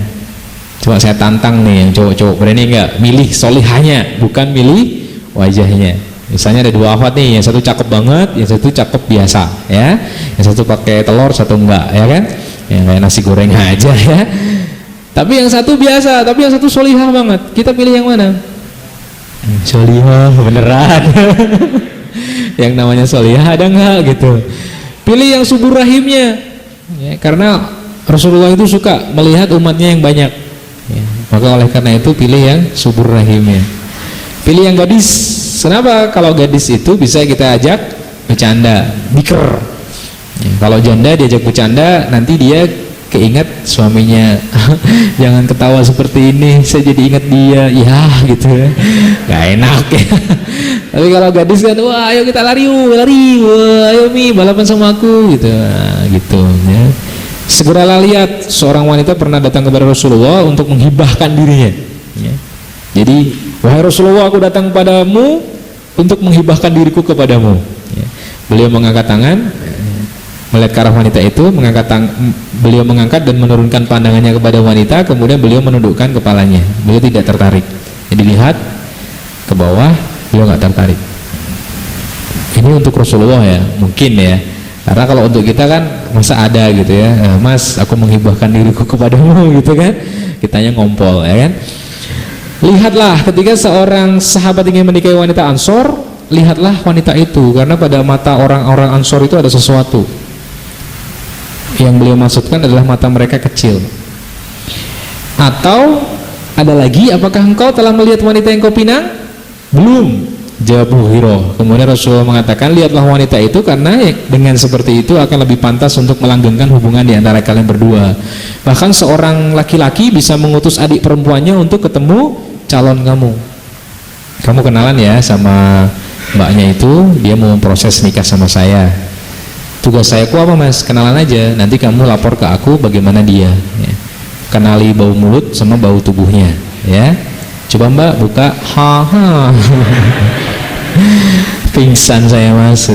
Coba saya tantang nih yang cowok-cowok, berani nggak milih solihahnya, bukan milih wajahnya. Misalnya ada dua akhwat nih, yang satu cakep banget, yang satu cakep biasa ya, yang satu pakai telur, satu enggak, ya kan, yang kayak nasi goreng aja ya. Tapi yang satu biasa, tapi yang satu solihah banget. Kita pilih yang mana? Solihah beneran. Yang namanya solihah ada nggak gitu? Pilih yang subur rahimnya ya, karena Rasulullah itu suka melihat umatnya yang banyak ya, maka oleh karena itu pilih yang subur rahimnya. Pilih yang gadis. Kenapa? Kalau gadis itu bisa kita ajak bercanda, biker ya, kalau janda diajak bercanda nanti dia keinget suaminya. Jangan ketawa seperti ini, saya jadi ingat dia ya gitu ya, gak enak ya. Tapi kalau gadis kan, wah ayo kita lari, wah ayo Mi balapan sama aku gitu, nah, gitu ya. Segeralah lihat, seorang wanita pernah datang kepada Rasulullah untuk menghibahkan dirinya ya. Jadi, wahai Rasulullah, aku datang padamu untuk menghibahkan diriku kepadamu ya. Beliau mengangkat tangan melihat ke arah wanita itu, beliau mengangkat dan menurunkan pandangannya kepada wanita, kemudian beliau menundukkan kepalanya. Beliau tidak tertarik. Jadi lihat ke bawah, beliau nggak tertarik. Ini untuk Rasulullah ya, mungkin ya. Karena kalau untuk kita kan masa ada gitu ya, Mas, aku menghibahkan diriku kepadamu gitu kan, kitanya ngompol ya kan. Lihatlah ketika seorang sahabat ingin menikahi wanita Ansor, lihatlah wanita itu, karena pada mata orang-orang Ansor itu ada sesuatu. Yang beliau maksudkan adalah mata mereka kecil. Atau ada lagi, apakah engkau telah melihat wanita yang kau pinang? Belum, jawab Mughirah. Kemudian Rasulullah mengatakan, lihatlah wanita itu, karena dengan seperti itu akan lebih pantas untuk melanggengkan hubungan di antara kalian berdua. Bahkan seorang laki-laki bisa mengutus adik perempuannya untuk ketemu calon kamu. Kamu kenalan ya sama mbaknya itu, dia mau proses nikah sama saya. Tugas saya apa Mas? Kenalan aja, nanti kamu lapor ke aku bagaimana dia ya. Kenali bau mulut sama bau tubuhnya ya. Coba Mbak buka, pingsan saya Mas.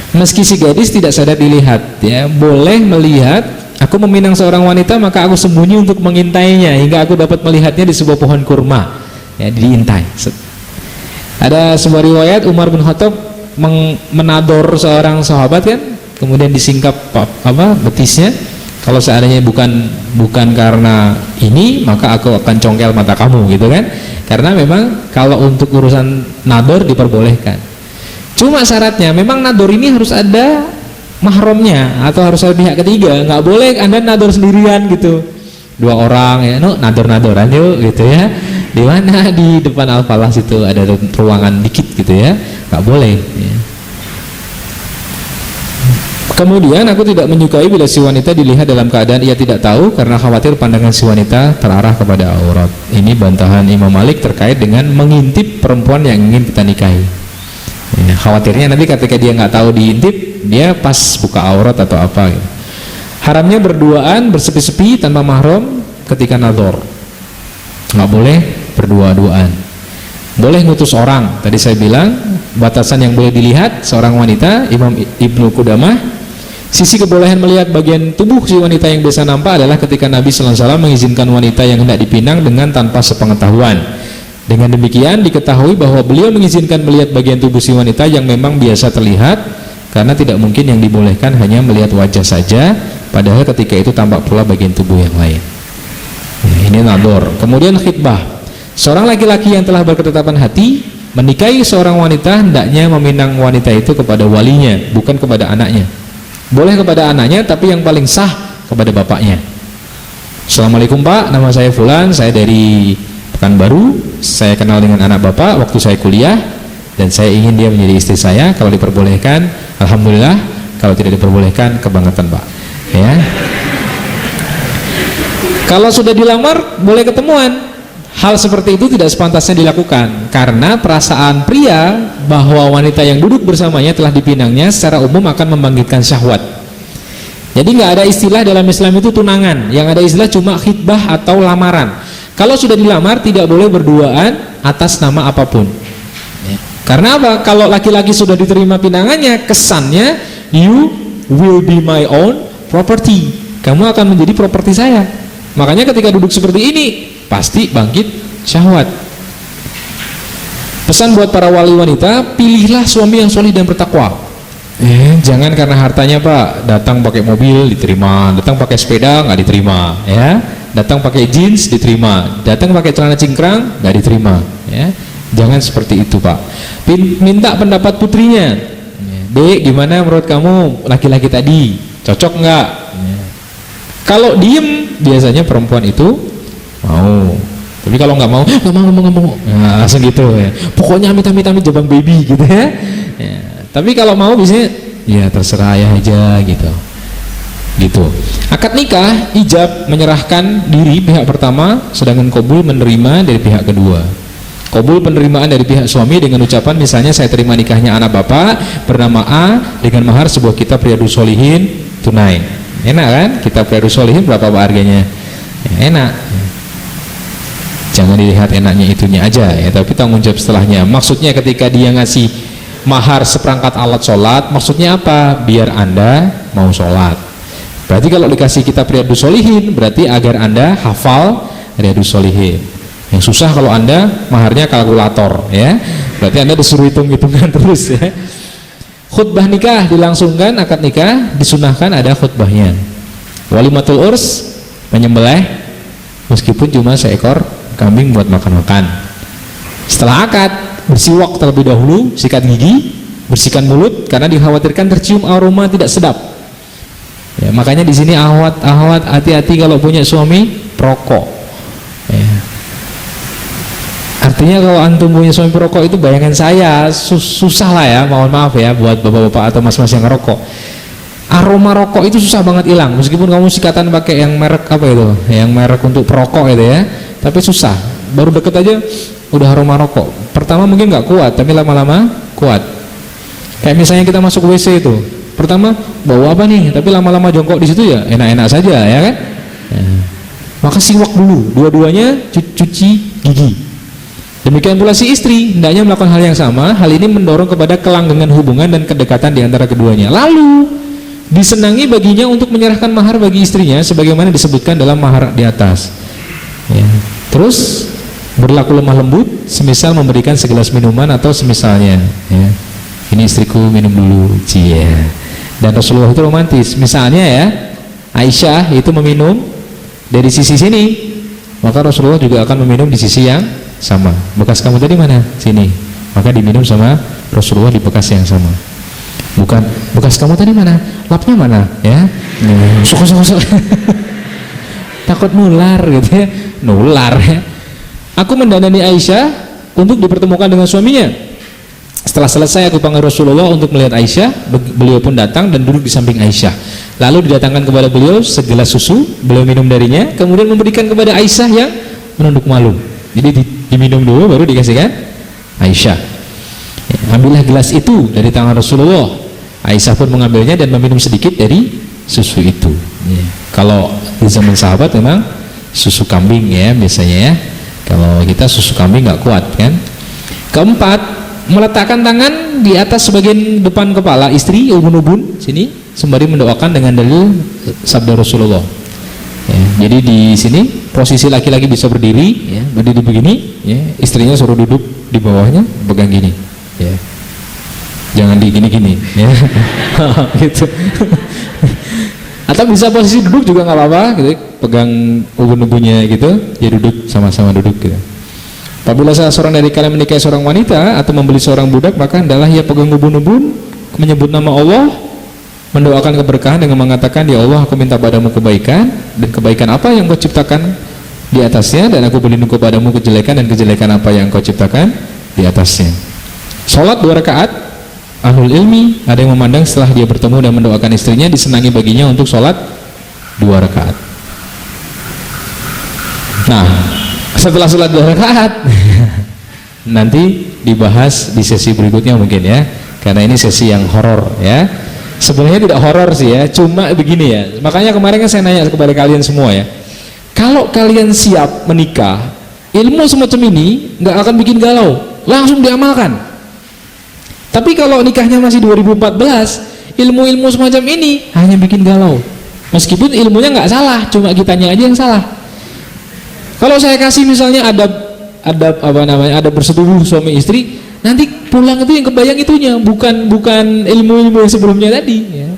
Meski si gadis tidak sadar dilihat ya, boleh melihat. Aku meminang seorang wanita, maka aku sembunyi untuk mengintainya hingga aku dapat melihatnya di sebuah pohon kurma ya, diintai. Ada sebuah riwayat Umar bin Khattab menador seorang sahabat kan, kemudian disingkap betisnya. Kalau seandainya bukan karena ini, maka aku akan congkel mata kamu gitu kan. Karena memang kalau untuk urusan nador diperbolehkan. Cuma syaratnya memang nador ini harus ada mahramnya atau harus ada pihak ketiga. Nggak boleh Anda nador sendirian gitu. Dua orang ya, nador-nadoran yuk gitu ya. Di mana? Di depan Al-Falah situ ada ruangan dikit gitu ya. Nggak boleh ya. Kemudian aku tidak menyukai bila si wanita dilihat dalam keadaan ia tidak tahu, karena khawatir pandangan si wanita terarah kepada aurat. Ini bantahan Imam Malik terkait dengan mengintip perempuan yang ingin kita nikahi ya, khawatirnya nanti ketika dia nggak tahu diintip, dia pas buka aurat atau apa gitu. Haramnya berduaan bersepi-sepi tanpa mahram ketika nador. Nggak boleh berdua-duaan. Boleh ngutus orang. Tadi saya bilang batasan yang boleh dilihat seorang wanita, Imam Ibnu Qudamah, sisi kebolehan melihat bagian tubuh si wanita yang biasa nampak adalah ketika Nabi SAW mengizinkan wanita yang hendak dipinang dengan tanpa sepengetahuan. Dengan demikian diketahui bahwa beliau mengizinkan melihat bagian tubuh si wanita yang memang biasa terlihat, karena tidak mungkin yang dibolehkan hanya melihat wajah saja, padahal ketika itu tampak pula bagian tubuh yang lain. Ini nador. Kemudian khitbah. Seorang laki-laki yang telah berketetapan hati menikahi seorang wanita, hendaknya meminang wanita itu kepada walinya, bukan kepada anaknya. Boleh kepada anaknya, tapi yang paling sah kepada bapaknya. Assalamualaikum Pak, nama saya Fulan, saya dari Pekanbaru, saya kenal dengan anak Bapak waktu saya kuliah, dan saya ingin dia menjadi istri saya. Kalau diperbolehkan, alhamdulillah. Kalau tidak diperbolehkan, kebangetan Pak. Ya. Kalau sudah dilamar, boleh ketemuan. Hal seperti itu tidak sepantasnya dilakukan, karena perasaan pria bahwa wanita yang duduk bersamanya telah dipinangnya secara umum akan membangkitkan syahwat. Jadi nggak ada istilah dalam Islam itu tunangan, yang ada istilah cuma khitbah atau lamaran. Kalau sudah dilamar, tidak boleh berduaan atas nama apapun. Karena apa? Kalau laki-laki sudah diterima pinangannya, kesannya you will be my own property. Kamu akan menjadi properti saya. Makanya ketika duduk seperti ini, pasti bangkit syahwat. Pesan buat para wali wanita, pilihlah suami yang solih dan bertakwa. Jangan karena hartanya Pak, datang pakai mobil diterima, datang pakai sepeda nggak diterima, ya. Datang pakai jeans diterima, datang pakai celana cingkrang nggak diterima, ya. Jangan seperti itu Pak. Minta pendapat putrinya. Dek, gimana menurut kamu laki-laki tadi? Cocok nggak? Kalau diem, biasanya perempuan itu mau. Tapi kalau nggak mau, nggak mau. Nah, langsung gitu ya. Pokoknya amit-amit jabang baby gitu ya. Tapi kalau mau biasanya, ya terserah ya aja gitu. Gitu. Akad nikah, ijab menyerahkan diri pihak pertama, sedangkan qabul menerima dari pihak kedua. Qabul penerimaan dari pihak suami dengan ucapan misalnya, saya terima nikahnya anak bapak bernama A dengan mahar sebuah kitab Riyadhus Shalihin tunai. Enak kan? Kitab Riyadhus Shalihin berapa harganya? Ya, enak. Jangan dilihat enaknya itunya aja ya, tapi tanggung jawab setelahnya. Maksudnya ketika dia ngasih mahar seperangkat alat sholat, maksudnya apa? Biar Anda mau sholat. Berarti kalau dikasih kitab Riyadhus Shalihin, berarti agar Anda hafal Riyadhus Shalihin. Yang susah kalau Anda maharnya kalkulator ya, berarti Anda disuruh hitung-hitungan terus ya. Khutbah nikah dilangsungkan, akad nikah disunahkan ada khutbahnya. Walimatul urs, menyembelih meskipun cuma seekor kambing buat makan-makan. Setelah akad, bersiwak terlebih dahulu, sikat gigi, bersihkan mulut karena dikhawatirkan tercium aroma tidak sedap. Ya, makanya di sini ahwat hati-hati kalau punya suami perokok. Ya. Artinya kalau antum punya suami perokok itu, bayangan saya susah lah ya, mohon maaf ya buat bapak-bapak atau mas-mas yang ngerokok. Aroma rokok itu susah banget hilang, meskipun kamu sikatan pakai yang merek apa itu, yang merek untuk perokok itu ya, tapi susah. Baru deket aja udah aroma rokok. Pertama mungkin nggak kuat, tapi lama-lama kuat. Kayak misalnya kita masuk WC itu, pertama bau apa nih, tapi lama-lama jongkok di situ ya enak-enak saja ya kan. Ya. Maka siwak dulu, dua-duanya cuci gigi. Demikian pula si istri hendaknya melakukan hal yang sama. Hal ini mendorong kepada kelanggengan hubungan dan kedekatan di antara keduanya. Lalu disenangi baginya untuk menyerahkan mahar bagi istrinya sebagaimana disebutkan dalam mahar di atas. Ya. Terus berlaku lemah lembut, semisal memberikan segelas minuman atau semisalnya. Ya. Ini istriku minum dulu, cie. Dan Rasulullah itu romantis. Misalnya ya, Aisyah itu meminum dari sisi sini, maka Rasulullah juga akan meminum di sisi yang sama. Bekas kamu tadi mana? Sini. Maka diminum sama Rasulullah di bekas yang sama. Bukan bekas kamu tadi mana? Lapnya mana? Ya. Suka. Takut nular gitu ya. Nular ya. Aku mendandani Aisyah untuk dipertemukan dengan suaminya. Setelah selesai aku panggil Rasulullah untuk melihat Aisyah. Beliau pun datang dan duduk di samping Aisyah. Lalu didatangkan kepada beliau segelas susu. Beliau minum darinya, kemudian memberikan kepada Aisyah yang menunduk malu. Jadi diminum dulu baru dikasihkan Aisyah. Ya, ambillah gelas itu dari tangan Rasulullah. Aisyah pun mengambilnya dan meminum sedikit dari susu itu. Ya. Kalau di zaman sahabat memang susu kambing ya biasanya ya. Kalau kita susu kambing nggak kuat kan. Keempat, meletakkan tangan di atas sebagian depan kepala istri, ubun-ubun sini, sembari mendoakan dengan dalil sabda Rasulullah. Ya, jadi di sini posisi laki-laki bisa berdiri, ya, berdiri begini, ya, istrinya suruh duduk di bawahnya, pegang gini, ya. Jangan di gini-gini, ya. Gitu. Atau bisa posisi duduk juga nggak apa-apa, gitu. Pegang ubun-ubunnya gitu, ya duduk, sama-sama duduk gitu. Apabila salah seorang dari kalian menikahi seorang wanita atau membeli seorang budak, maka hendaklah ia pegang ubun-ubun, menyebut nama Allah, mendoakan keberkahan dengan mengatakan, ya Allah, aku minta padamu kebaikan, dan kebaikan apa yang kau ciptakan di atasnya, dan aku berlindung kepadamu kejelekan, dan kejelekan apa yang kau ciptakan di atasnya. Sholat 2 rakaat, ahlul ilmi ada yang memandang setelah dia bertemu dan mendoakan istrinya, disenangi baginya untuk sholat 2 rakaat. Nah, setelah sholat 2 rakaat nanti dibahas di sesi berikutnya mungkin ya, karena ini sesi yang horor ya. Sebenarnya tidak horor sih ya, cuma begini ya. Makanya kemarin kan saya nanya kepada kalian semua ya, kalau kalian siap menikah, ilmu semacam ini nggak akan bikin galau, langsung diamalkan. Tapi kalau nikahnya masih 2014, ilmu-ilmu semacam ini hanya bikin galau. Meskipun ilmunya nggak salah, cuma kitanya aja yang salah. Kalau saya kasih misalnya ada bersetubuh suami istri, nanti pulang itu yang kebayang itunya, bukan ilmu-ilmu yang sebelumnya tadi ya.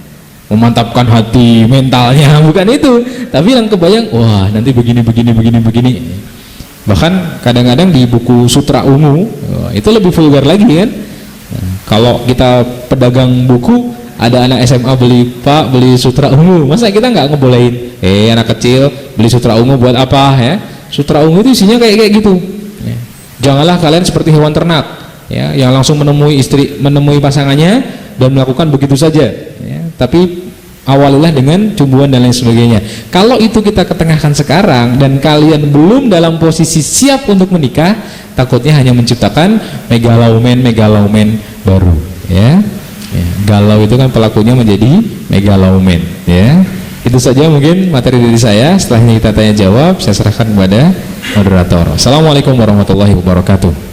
Memantapkan hati mentalnya, bukan itu, tapi yang kebayang, wah nanti begini. Bahkan kadang-kadang di buku Sutra Ungu itu lebih vulgar lagi kan. Nah, kalau kita pedagang buku, ada anak SMA beli Sutra Ungu, masa kita nggak ngebolehin, anak kecil beli Sutra Ungu buat apa ya? Sutra Ungu itu isinya kayak gitu ya. Janganlah kalian seperti hewan ternak ya, yang langsung menemui pasangannya dan melakukan begitu saja ya. Tapi awalilah dengan cumbuan dan lain sebagainya. Kalau itu kita ketengahkan sekarang dan kalian belum dalam posisi siap untuk menikah, takutnya hanya menciptakan megalaumen baru ya. Galau itu kan pelakunya menjadi megalaumen ya. Itu saja mungkin materi dari saya. Setelahnya kita tanya jawab, saya serahkan kepada moderator. Assalamualaikum warahmatullahi wabarakatuh.